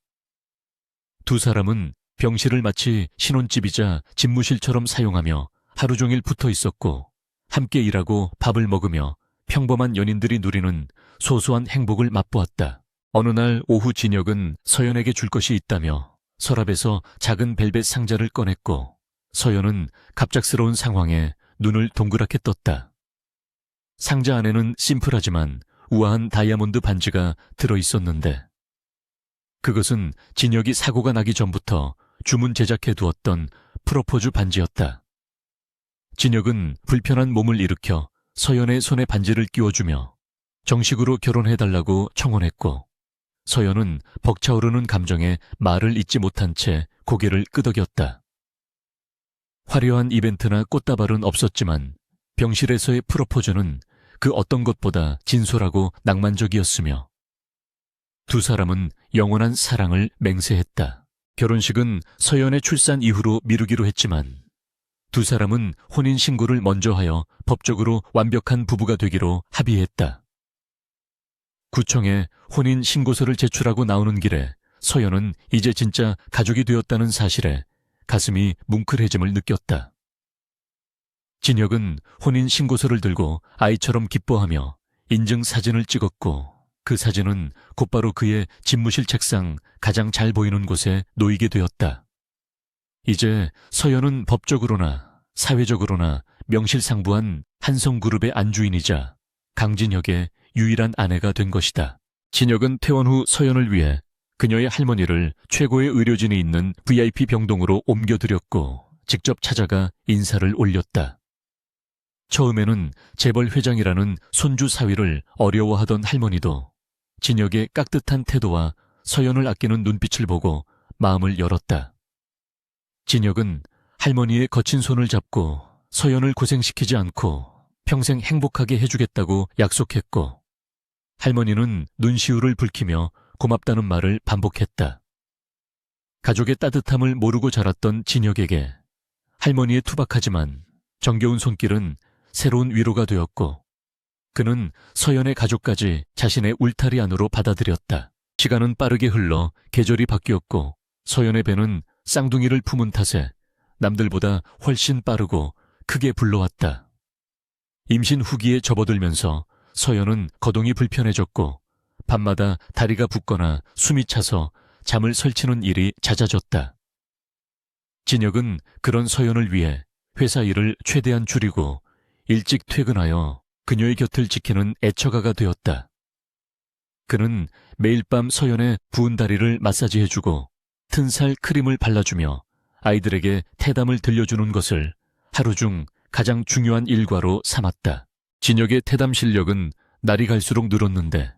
두 사람은 병실을 마치 신혼집이자 집무실처럼 사용하며 하루 종일 붙어 있었고 함께 일하고 밥을 먹으며 평범한 연인들이 누리는 소소한 행복을 맛보았다. 어느 날 오후 진혁은 서연에게 줄 것이 있다며 서랍에서 작은 벨벳 상자를 꺼냈고 서연은 갑작스러운 상황에 눈을 동그랗게 떴다. 상자 안에는 심플하지만 우아한 다이아몬드 반지가 들어있었는데 그것은 진혁이 사고가 나기 전부터 주문 제작해 두었던 프로포즈 반지였다. 진혁은 불편한 몸을 일으켜 서연의 손에 반지를 끼워주며 정식으로 결혼해달라고 청혼했고 서연은 벅차오르는 감정에 말을 잇지 못한 채 고개를 끄덕였다. 화려한 이벤트나 꽃다발은 없었지만 병실에서의 프로포즈는 그 어떤 것보다 진솔하고 낭만적이었으며 두 사람은 영원한 사랑을 맹세했다. 결혼식은 서연의 출산 이후로 미루기로 했지만 두 사람은 혼인신고를 먼저 하여 법적으로 완벽한 부부가 되기로 합의했다. 구청에 혼인신고서를 제출하고 나오는 길에 서연은 이제 진짜 가족이 되었다는 사실에 가슴이 뭉클해짐을 느꼈다. 진혁은 혼인신고서를 들고 아이처럼 기뻐하며 인증사진을 찍었고 그 사진은 곧바로 그의 집무실 책상 가장 잘 보이는 곳에 놓이게 되었다. 이제 서연은 법적으로나 사회적으로나 명실상부한 한성그룹의 안주인이자 강진혁의 유일한 아내가 된 것이다. 진혁은 퇴원 후 서연을 위해 그녀의 할머니를 최고의 의료진이 있는 VIP 병동으로 옮겨들였고 직접 찾아가 인사를 올렸다. 처음에는 재벌 회장이라는 손주 사위를 어려워하던 할머니도 진혁의 깍듯한 태도와 서연을 아끼는 눈빛을 보고 마음을 열었다. 진혁은 할머니의 거친 손을 잡고 서연을 고생시키지 않고 평생 행복하게 해주겠다고 약속했고, 할머니는 눈시울을 붉히며 고맙다는 말을 반복했다. 가족의 따뜻함을 모르고 자랐던 진혁에게 할머니의 투박하지만 정겨운 손길은 새로운 위로가 되었고, 그는 서연의 가족까지 자신의 울타리 안으로 받아들였다. 시간은 빠르게 흘러 계절이 바뀌었고, 서연의 배는 쌍둥이를 품은 탓에 남들보다 훨씬 빠르고 크게 불러왔다. 임신 후기에 접어들면서 서연은 거동이 불편해졌고, 밤마다 다리가 붓거나 숨이 차서 잠을 설치는 일이 잦아졌다. 진혁은 그런 서연을 위해 회사 일을 최대한 줄이고 일찍 퇴근하여 그녀의 곁을 지키는 애처가가 되었다. 그는 매일 밤 서연의 부은 다리를 마사지해주고 튼살 크림을 발라주며 아이들에게 태담을 들려주는 것을 하루 중 가장 중요한 일과로 삼았다. 진혁의 태담 실력은 날이 갈수록 늘었는데,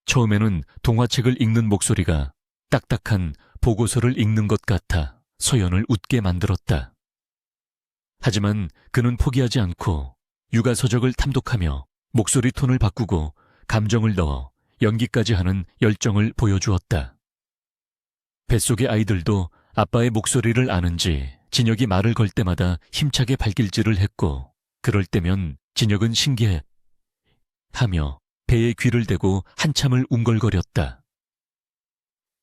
처음에는 동화책을 읽는 목소리가 딱딱한 보고서를 읽는 것 같아 서연을 웃게 만들었다. 하지만 그는 포기하지 않고 육아서적을 탐독하며 목소리 톤을 바꾸고 감정을 넣어 연기까지 하는 열정을 보여주었다. 뱃속의 아이들도 아빠의 목소리를 아는지 진혁이 말을 걸 때마다 힘차게 발길질을 했고, 그럴 때면 진혁은 신기해 하며 배에 귀를 대고 한참을 웅걸거렸다.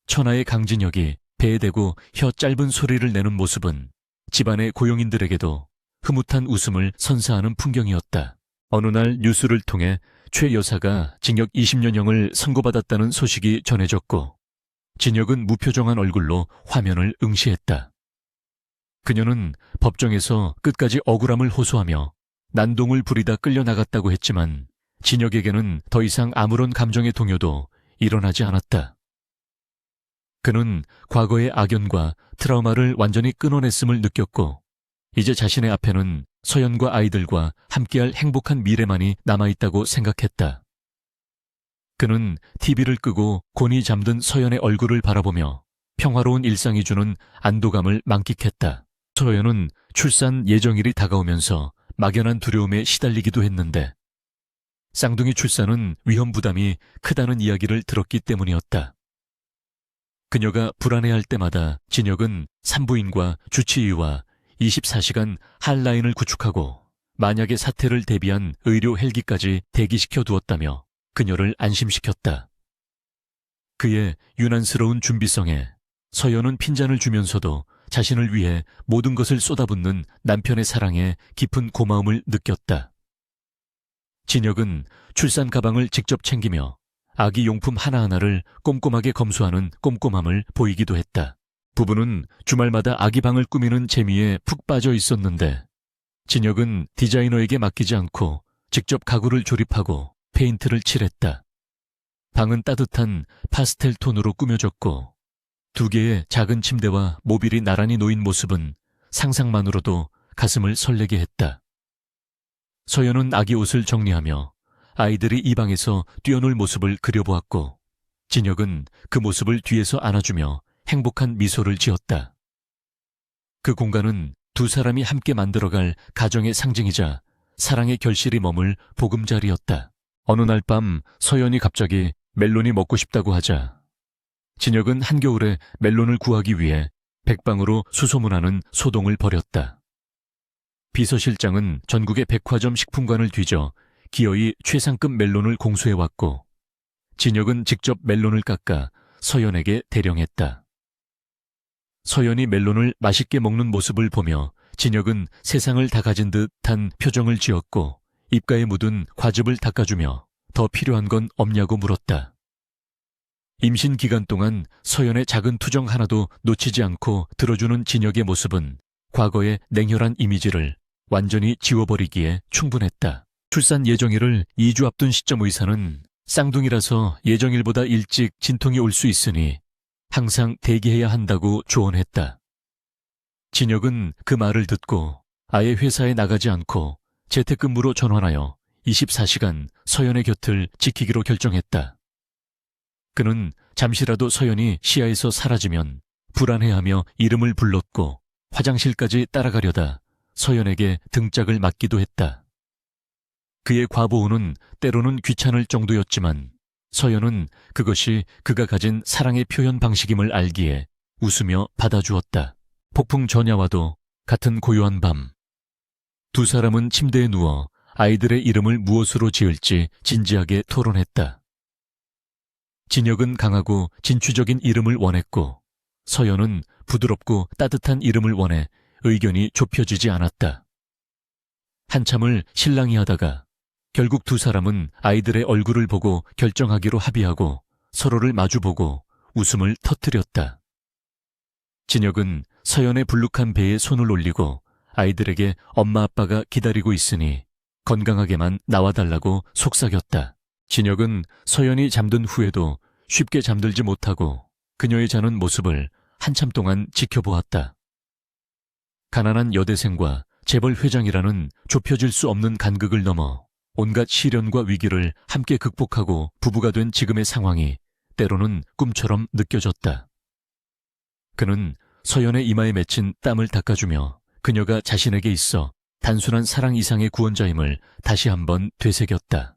천하의 강진혁이 배에 대고 혀 짧은 소리를 내는 모습은 집안의 고용인들에게도 흐뭇한 웃음을 선사하는 풍경이었다. 어느 날 뉴스를 통해 최 여사가 징역 20년형을 선고받았다는 소식이 전해졌고, 진혁은 무표정한 얼굴로 화면을 응시했다. 그녀는 법정에서 끝까지 억울함을 호소하며 난동을 부리다 끌려나갔다고 했지만, 진혁에게는 더 이상 아무런 감정의 동요도 일어나지 않았다. 그는 과거의 악연과 트라우마를 완전히 끊어냈음을 느꼈고, 이제 자신의 앞에는 서연과 아이들과 함께할 행복한 미래만이 남아있다고 생각했다. 그는 TV를 끄고 곤히 잠든 서연의 얼굴을 바라보며 평화로운 일상이 주는 안도감을 만끽했다. 서연은 출산 예정일이 다가오면서 막연한 두려움에 시달리기도 했는데, 쌍둥이 출산은 위험 부담이 크다는 이야기를 들었기 때문이었다. 그녀가 불안해할 때마다 진혁은 산부인과 주치의와 24시간 핫라인을 구축하고 만약의 사태를 대비한 의료 헬기까지 대기시켜 두었다며 그녀를 안심시켰다. 그의 유난스러운 준비성에 서연은 핀잔을 주면서도 자신을 위해 모든 것을 쏟아붓는 남편의 사랑에 깊은 고마움을 느꼈다. 진혁은 출산 가방을 직접 챙기며 아기 용품 하나하나를 꼼꼼하게 검수하는 꼼꼼함을 보이기도 했다. 부부는 주말마다 아기 방을 꾸미는 재미에 푹 빠져 있었는데, 진혁은 디자이너에게 맡기지 않고 직접 가구를 조립하고 페인트를 칠했다. 방은 따뜻한 파스텔 톤으로 꾸며졌고, 2개의 작은 침대와 모빌이 나란히 놓인 모습은 상상만으로도 가슴을 설레게 했다. 서연은 아기 옷을 정리하며 아이들이 이 방에서 뛰어놀 모습을 그려보았고, 진혁은 그 모습을 뒤에서 안아주며 행복한 미소를 지었다. 그 공간은 두 사람이 함께 만들어갈 가정의 상징이자 사랑의 결실이 머물 보금자리였다. 어느 날 밤 서연이 갑자기 멜론이 먹고 싶다고 하자 진혁은 한겨울에 멜론을 구하기 위해 백방으로 수소문하는 소동을 벌였다. 비서실장은 전국의 백화점 식품관을 뒤져 기어이 최상급 멜론을 공수해왔고, 진혁은 직접 멜론을 깎아 서연에게 대령했다. 서연이 멜론을 맛있게 먹는 모습을 보며 진혁은 세상을 다 가진 듯한 표정을 지었고, 입가에 묻은 과즙을 닦아주며 더 필요한 건 없냐고 물었다. 임신 기간 동안 서연의 작은 투정 하나도 놓치지 않고 들어주는 진혁의 모습은 과거의 냉혈한 이미지를 완전히 지워버리기에 충분했다. 출산 예정일을 2주 앞둔 시점 의사는 쌍둥이라서 예정일보다 일찍 진통이 올 수 있으니 항상 대기해야 한다고 조언했다. 진혁은 그 말을 듣고 아예 회사에 나가지 않고 재택근무로 전환하여 24시간 서연의 곁을 지키기로 결정했다. 그는 잠시라도 서연이 시야에서 사라지면 불안해하며 이름을 불렀고 화장실까지 따라가려다 서연에게 등짝을 맞기도 했다. 그의 과보호는 때로는 귀찮을 정도였지만 서연은 그것이 그가 가진 사랑의 표현 방식임을 알기에 웃으며 받아주었다. 폭풍 전야와도 같은 고요한 밤. 두 사람은 침대에 누워 아이들의 이름을 무엇으로 지을지 진지하게 토론했다. 진혁은 강하고 진취적인 이름을 원했고 서연은 부드럽고 따뜻한 이름을 원해 의견이 좁혀지지 않았다. 한참을 실랑이 하다가 결국 두 사람은 아이들의 얼굴을 보고 결정하기로 합의하고 서로를 마주보고 웃음을 터뜨렸다. 진혁은 서연의 불룩한 배에 손을 올리고 아이들에게 엄마 아빠가 기다리고 있으니 건강하게만 나와달라고 속삭였다. 진혁은 서연이 잠든 후에도 쉽게 잠들지 못하고 그녀의 자는 모습을 한참 동안 지켜보았다. 가난한 여대생과 재벌 회장이라는 좁혀질 수 없는 간극을 넘어 온갖 시련과 위기를 함께 극복하고 부부가 된 지금의 상황이 때로는 꿈처럼 느껴졌다. 그는 서연의 이마에 맺힌 땀을 닦아주며 그녀가 자신에게 있어 단순한 사랑 이상의 구원자임을 다시 한번 되새겼다.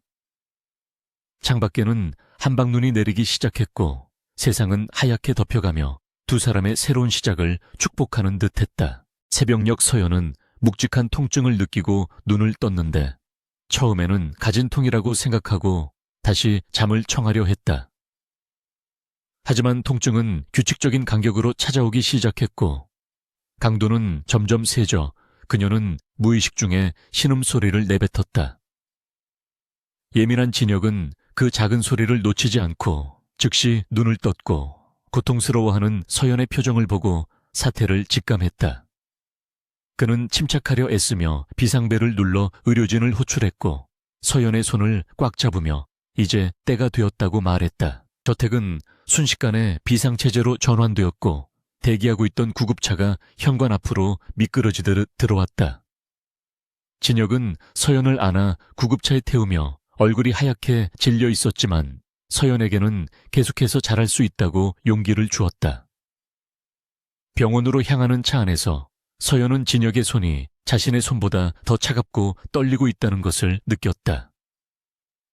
창밖에는 한방눈이 내리기 시작했고 세상은 하얗게 덮여가며 두 사람의 새로운 시작을 축복하는 듯했다. 새벽녘 서연은 묵직한 통증을 느끼고 눈을 떴는데 처음에는 가진통이라고 생각하고 다시 잠을 청하려 했다. 하지만 통증은 규칙적인 간격으로 찾아오기 시작했고 강도는 점점 세져 그녀는 무의식 중에 신음소리를 내뱉었다. 예민한 진혁은 그 작은 소리를 놓치지 않고 즉시 눈을 떴고 고통스러워하는 서연의 표정을 보고 사태를 직감했다. 그는 침착하려 애쓰며 비상벨을 눌러 의료진을 호출했고 서연의 손을 꽉 잡으며 이제 때가 되었다고 말했다. 저택은 순식간에 비상체제로 전환되었고 대기하고 있던 구급차가 현관 앞으로 미끄러지듯 들어왔다. 진혁은 서연을 안아 구급차에 태우며 얼굴이 하얗게 질려 있었지만 서연에게는 계속해서 잘할 수 있다고 용기를 주었다. 병원으로 향하는 차 안에서 서연은 진혁의 손이 자신의 손보다 더 차갑고 떨리고 있다는 것을 느꼈다.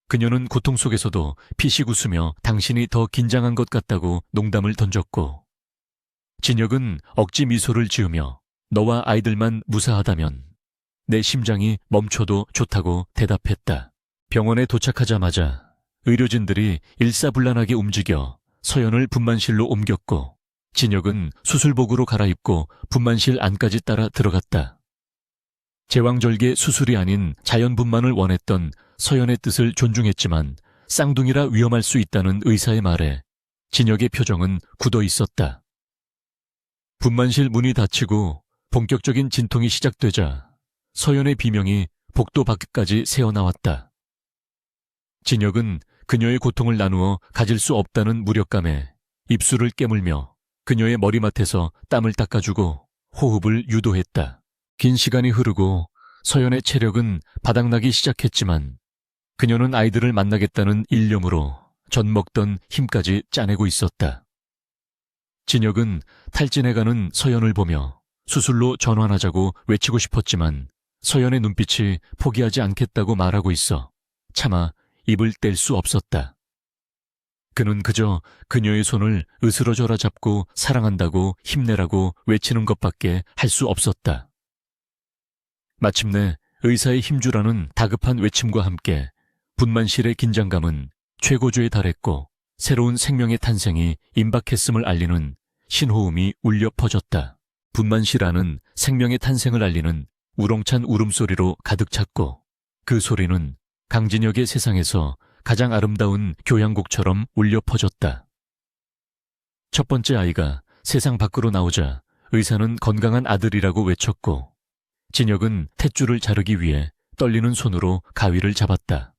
그녀는 고통 속에서도 피식 웃으며 당신이 더 긴장한 것 같다고 농담을 던졌고 진혁은 억지 미소를 지으며 너와 아이들만 무사하다면 내 심장이 멈춰도 좋다고 대답했다. 병원에 도착하자마자 의료진들이 일사불란하게 움직여 서연을 분만실로 옮겼고 진혁은 수술복으로 갈아입고 분만실 안까지 따라 들어갔다. 제왕절개 수술이 아닌 자연분만을 원했던 서연의 뜻을 존중했지만 쌍둥이라 위험할 수 있다는 의사의 말에 진혁의 표정은 굳어 있었다. 분만실 문이 닫히고 본격적인 진통이 시작되자 서연의 비명이 복도 밖까지 새어나왔다. 진혁은 그녀의 고통을 나누어 가질 수 없다는 무력감에 입술을 깨물며 그녀의 머리맡에서 땀을 닦아주고 호흡을 유도했다. 긴 시간이 흐르고 서연의 체력은 바닥나기 시작했지만 그녀는 아이들을 만나겠다는 일념으로 젖먹던 힘까지 짜내고 있었다. 진혁은 탈진해가는 서연을 보며 수술로 전환하자고 외치고 싶었지만 서연의 눈빛이 포기하지 않겠다고 말하고 있어 차마 입을 뗄 수 없었다. 그는 그저 그녀의 손을 으스러져라 잡고 사랑한다고 힘내라고 외치는 것밖에 할 수 없었다. 마침내 의사의 힘주라는 다급한 외침과 함께 분만실의 긴장감은 최고조에 달했고 새로운 생명의 탄생이 임박했음을 알리는 신호음이 울려 퍼졌다. 분만실 안은 생명의 탄생을 알리는 우렁찬 울음소리로 가득 찼고 그 소리는 강진혁의 세상에서 가장 아름다운 교향곡처럼 울려 퍼졌다. 첫 번째 아이가 세상 밖으로 나오자 의사는 건강한 아들이라고 외쳤고 진혁은 탯줄을 자르기 위해 떨리는 손으로 가위를 잡았다.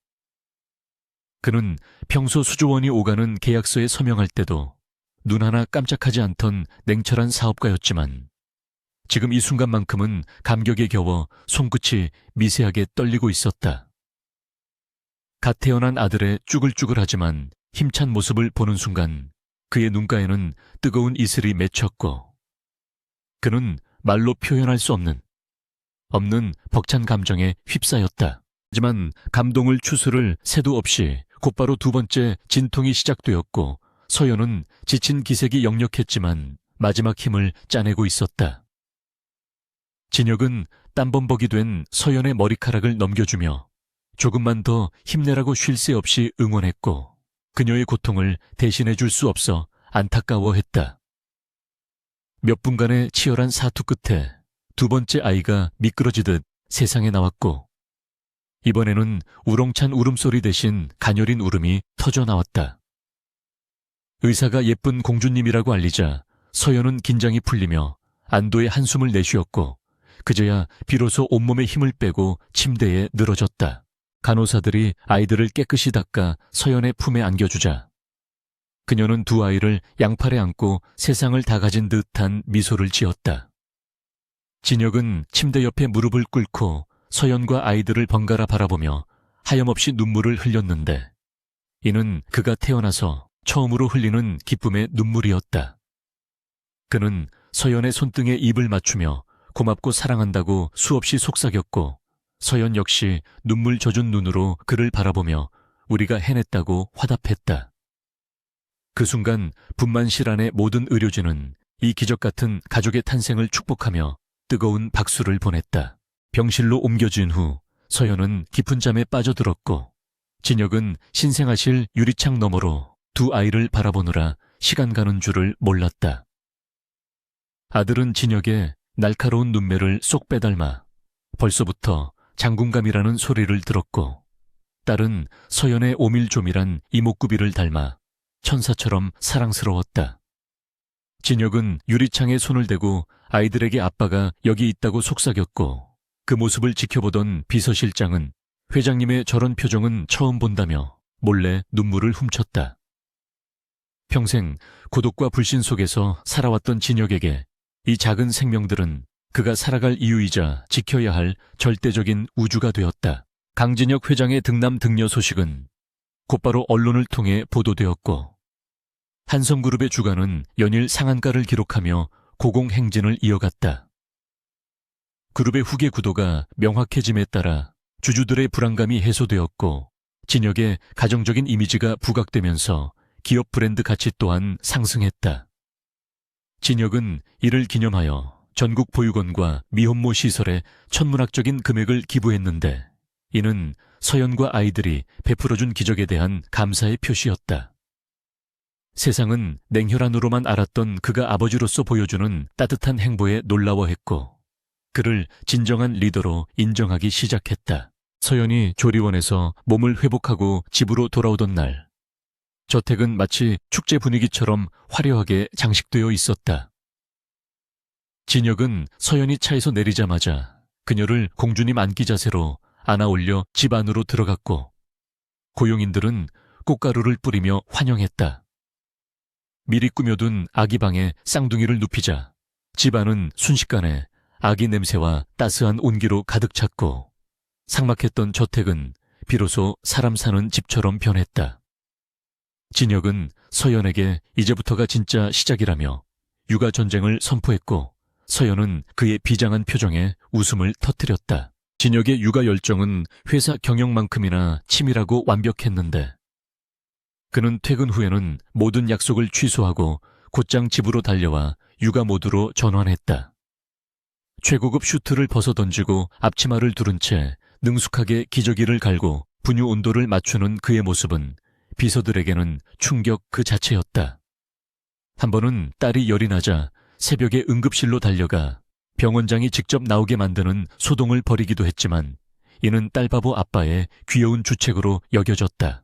그는 평소 수조원이 오가는 계약서에 서명할 때도 눈 하나 깜짝하지 않던 냉철한 사업가였지만 지금 이 순간만큼은 감격에 겨워 손끝이 미세하게 떨리고 있었다. 갓 태어난 아들의 쭈글쭈글하지만 힘찬 모습을 보는 순간 그의 눈가에는 뜨거운 이슬이 맺혔고 그는 말로 표현할 수 없는 벅찬 감정에 휩싸였다. 하지만 감동을 추스를 새도 없이 곧바로 두 번째 진통이 시작되었고 서연은 지친 기색이 역력했지만 마지막 힘을 짜내고 있었다. 진혁은 땀범벅이 된 서연의 머리카락을 넘겨주며 조금만 더 힘내라고 쉴 새 없이 응원했고 그녀의 고통을 대신해 줄 수 없어 안타까워했다. 몇 분간의 치열한 사투 끝에 두 번째 아이가 미끄러지듯 세상에 나왔고 이번에는 우렁찬 울음소리 대신 가녀린 울음이 터져 나왔다. 의사가 예쁜 공주님이라고 알리자 서연은 긴장이 풀리며 안도의 한숨을 내쉬었고 그제야 비로소 온몸에 힘을 빼고 침대에 늘어졌다. 간호사들이 아이들을 깨끗이 닦아 서연의 품에 안겨주자 그녀는 두 아이를 양팔에 안고 세상을 다 가진 듯한 미소를 지었다. 진혁은 침대 옆에 무릎을 꿇고 서연과 아이들을 번갈아 바라보며 하염없이 눈물을 흘렸는데 이는 그가 태어나서 처음으로 흘리는 기쁨의 눈물이었다. 그는 서연의 손등에 입을 맞추며 고맙고 사랑한다고 수없이 속삭였고 서연 역시 눈물 젖은 눈으로 그를 바라보며 우리가 해냈다고 화답했다. 그 순간 분만실 안의 모든 의료진은 이 기적 같은 가족의 탄생을 축복하며 뜨거운 박수를 보냈다. 병실로 옮겨진 후 서연은 깊은 잠에 빠져들었고 진혁은 신생아실 유리창 너머로 두 아이를 바라보느라 시간 가는 줄을 몰랐다. 아들은 진혁의 날카로운 눈매를 쏙 빼닮아 벌써부터 장군감이라는 소리를 들었고 딸은 서연의 오밀조밀한 이목구비를 닮아 천사처럼 사랑스러웠다. 진혁은 유리창에 손을 대고 아이들에게 아빠가 여기 있다고 속삭였고 그 모습을 지켜보던 비서실장은 회장님의 저런 표정은 처음 본다며 몰래 눈물을 훔쳤다. 평생 고독과 불신 속에서 살아왔던 진혁에게 이 작은 생명들은 그가 살아갈 이유이자 지켜야 할 절대적인 우주가 되었다. 강진혁 회장의 등남 등려 소식은 곧바로 언론을 통해 보도되었고 한성그룹의 주가는 연일 상한가를 기록하며 고공행진을 이어갔다. 그룹의 후계 구도가 명확해짐에 따라 주주들의 불안감이 해소되었고 진혁의 가정적인 이미지가 부각되면서 기업 브랜드 가치 또한 상승했다. 진혁은 이를 기념하여 전국 보육원과 미혼모 시설에 천문학적인 금액을 기부했는데 이는 서연과 아이들이 베풀어준 기적에 대한 감사의 표시였다. 세상은 냉혈한으로만 알았던 그가 아버지로서 보여주는 따뜻한 행보에 놀라워했고 그를 진정한 리더로 인정하기 시작했다. 서연이 조리원에서 몸을 회복하고 집으로 돌아오던 날 저택은 마치 축제 분위기처럼 화려하게 장식되어 있었다. 진혁은 서연이 차에서 내리자마자 그녀를 공주님 안기 자세로 안아 올려 집 안으로 들어갔고 고용인들은 꽃가루를 뿌리며 환영했다. 미리 꾸며둔 아기 방에 쌍둥이를 눕히자 집안은 순식간에 아기 냄새와 따스한 온기로 가득 찼고 삭막했던 저택은 비로소 사람 사는 집처럼 변했다. 진혁은 서연에게 이제부터가 진짜 시작이라며 육아 전쟁을 선포했고 서연은 그의 비장한 표정에 웃음을 터뜨렸다. 진혁의 육아 열정은 회사 경영만큼이나 치밀하고 완벽했는데 그는 퇴근 후에는 모든 약속을 취소하고 곧장 집으로 달려와 육아 모드로 전환했다. 최고급 슈트를 벗어던지고 앞치마를 두른 채 능숙하게 기저귀를 갈고 분유 온도를 맞추는 그의 모습은 비서들에게는 충격 그 자체였다. 한 번은 딸이 열이 나자 새벽에 응급실로 달려가 병원장이 직접 나오게 만드는 소동을 벌이기도 했지만 이는 딸바보 아빠의 귀여운 주책으로 여겨졌다.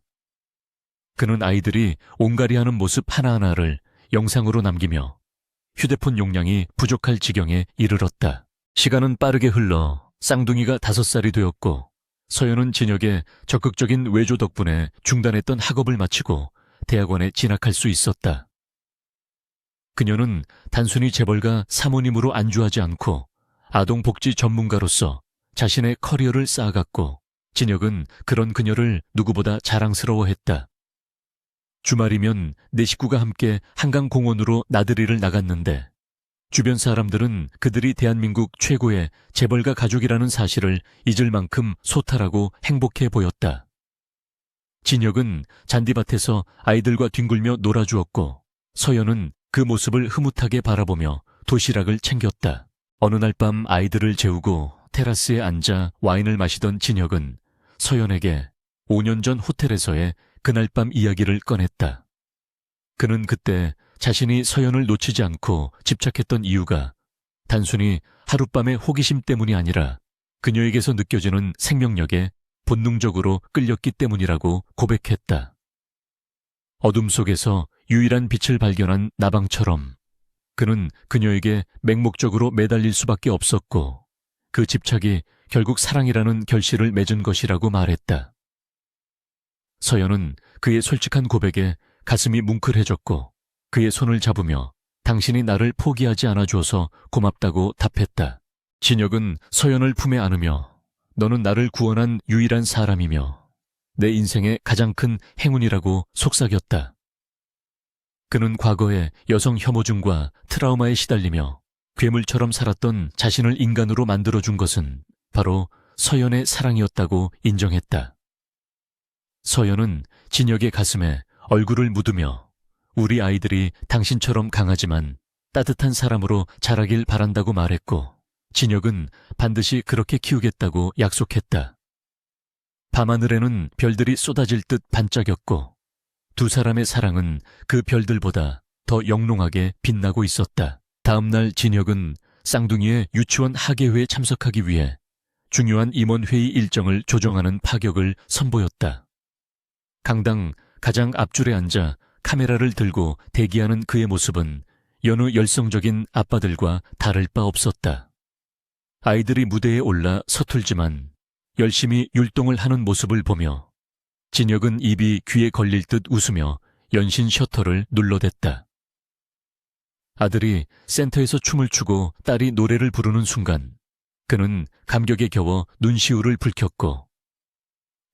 그는 아이들이 옹갈이하는 모습 하나하나를 영상으로 남기며 휴대폰 용량이 부족할 지경에 이르렀다. 시간은 빠르게 흘러 쌍둥이가 5살이 되었고 서연은 진혁의 적극적인 외조 덕분에 중단했던 학업을 마치고 대학원에 진학할 수 있었다. 그녀는 단순히 재벌가 사모님으로 안주하지 않고 아동복지 전문가로서 자신의 커리어를 쌓아갔고, 진혁은 그런 그녀를 누구보다 자랑스러워했다. 주말이면 네 식구가 함께 한강공원으로 나들이를 나갔는데 주변 사람들은 그들이 대한민국 최고의 재벌가 가족이라는 사실을 잊을 만큼 소탈하고 행복해 보였다. 진혁은 잔디밭에서 아이들과 뒹굴며 놀아주었고, 서연은 그 모습을 흐뭇하게 바라보며 도시락을 챙겼다. 어느 날 밤 아이들을 재우고 테라스에 앉아 와인을 마시던 진혁은 서연에게 5년 전 호텔에서의 그날 밤 이야기를 꺼냈다. 그는 그때 자신이 서연을 놓치지 않고 집착했던 이유가 단순히 하룻밤의 호기심 때문이 아니라 그녀에게서 느껴지는 생명력에 본능적으로 끌렸기 때문이라고 고백했다. 어둠 속에서 유일한 빛을 발견한 나방처럼 그는 그녀에게 맹목적으로 매달릴 수밖에 없었고, 그 집착이 결국 사랑이라는 결실을 맺은 것이라고 말했다. 서연은 그의 솔직한 고백에 가슴이 뭉클해졌고, 그의 손을 잡으며 당신이 나를 포기하지 않아줘서 고맙다고 답했다. 진혁은 서연을 품에 안으며 너는 나를 구원한 유일한 사람이며 내 인생의 가장 큰 행운이라고 속삭였다. 그는 과거의 여성 혐오증과 트라우마에 시달리며 괴물처럼 살았던 자신을 인간으로 만들어준 것은 바로 서연의 사랑이었다고 인정했다. 서연은 진혁의 가슴에 얼굴을 묻으며 우리 아이들이 당신처럼 강하지만 따뜻한 사람으로 자라길 바란다고 말했고, 진혁은 반드시 그렇게 키우겠다고 약속했다. 밤하늘에는 별들이 쏟아질 듯 반짝였고, 두 사람의 사랑은 그 별들보다 더 영롱하게 빛나고 있었다. 다음 날 진혁은 쌍둥이의 유치원 학예회에 참석하기 위해 중요한 임원회의 일정을 조정하는 파격을 선보였다. 강당 가장 앞줄에 앉아 카메라를 들고 대기하는 그의 모습은 여느 열성적인 아빠들과 다를 바 없었다. 아이들이 무대에 올라 서툴지만 열심히 율동을 하는 모습을 보며 진혁은 입이 귀에 걸릴 듯 웃으며 연신 셔터를 눌러댔다. 아들이 센터에서 춤을 추고 딸이 노래를 부르는 순간 그는 감격에 겨워 눈시울을 붉혔고,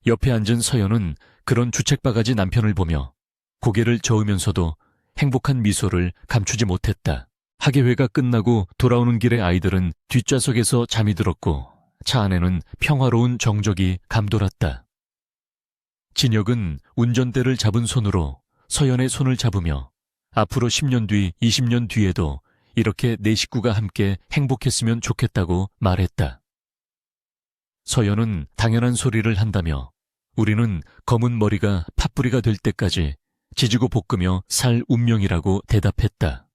옆에 앉은 서연은 그런 주책바가지 남편을 보며 고개를 저으면서도 행복한 미소를 감추지 못했다. 학예회가 끝나고 돌아오는 길에 아이들은 뒷좌석에서 잠이 들었고 차 안에는 평화로운 정적이 감돌았다. 진혁은 운전대를 잡은 손으로 서연의 손을 잡으며 앞으로 10년 뒤, 20년 뒤에도 이렇게 내 식구가 함께 행복했으면 좋겠다고 말했다. 서연은 당연한 소리를 한다며 우리는 검은 머리가 팥뿌리가 될 때까지 지지고 볶으며 살 운명이라고 대답했다.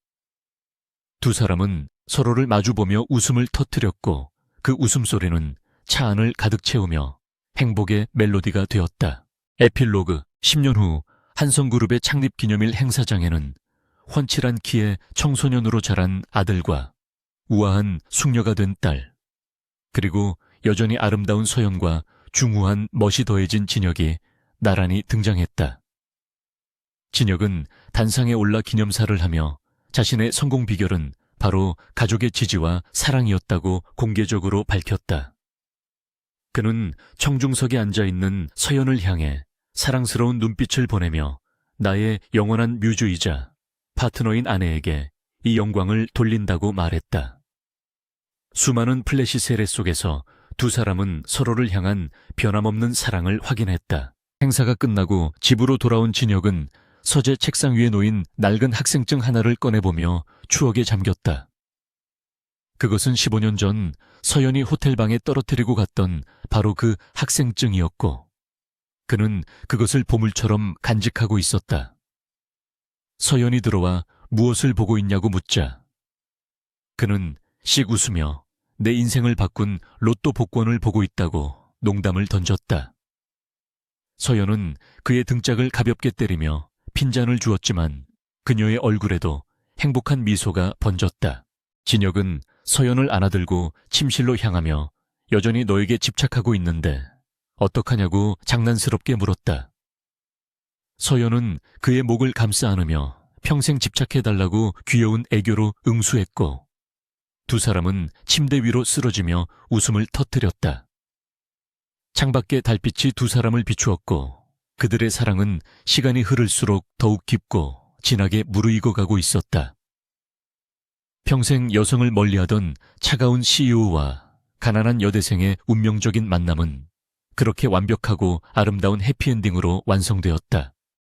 두 사람은 서로를 마주보며 웃음을 터뜨렸고 그 웃음소리는 차 안을 가득 채우며 행복의 멜로디가 되었다. 에필로그 10년 후 한성그룹의 창립 기념일 행사장에는 훤칠한 키에 청소년으로 자란 아들과 우아한 숙녀가 된 딸, 그리고 여전히 아름다운 서연과 중후한 멋이 더해진 진혁이 나란히 등장했다. 진혁은 단상에 올라 기념사를 하며 자신의 성공 비결은 바로 가족의 지지와 사랑이었다고 공개적으로 밝혔다. 그는 청중석에 앉아있는 서연을 향해 사랑스러운 눈빛을 보내며 나의 영원한 뮤즈이자 파트너인 아내에게 이 영광을 돌린다고 말했다. 수많은 플래시 세례 속에서 두 사람은 서로를 향한 변함없는 사랑을 확인했다. 행사가 끝나고 집으로 돌아온 진혁은 서재 책상 위에 놓인 낡은 학생증 하나를 꺼내보며 추억에 잠겼다. 그것은 15년 전 서연이 호텔방에 떨어뜨리고 갔던 바로 그 학생증이었고, 그는 그것을 보물처럼 간직하고 있었다. 서연이 들어와 무엇을 보고 있냐고 묻자 그는 씩 웃으며 내 인생을 바꾼 로또 복권을 보고 있다고 농담을 던졌다. 서연은 그의 등짝을 가볍게 때리며 핀잔을 주었지만 그녀의 얼굴에도 행복한 미소가 번졌다. 진혁은 서연을 안아들고 침실로 향하며 여전히 너에게 집착하고 있는데 어떡하냐고 장난스럽게 물었다. 서연은 그의 목을 감싸 안으며 평생 집착해달라고 귀여운 애교로 응수했고, 두 사람은 침대 위로 쓰러지며 웃음을 터뜨렸다. 창밖의 달빛이 두 사람을 비추었고, 그들의 사랑은 시간이 흐를수록 더욱 깊고 진하게 무르익어 가고 있었다. 평생 여성을 멀리하던 차가운 CEO와 가난한 여대생의 운명적인 만남은 그렇게 완벽하고 아름다운 해피엔딩으로 완성되었다.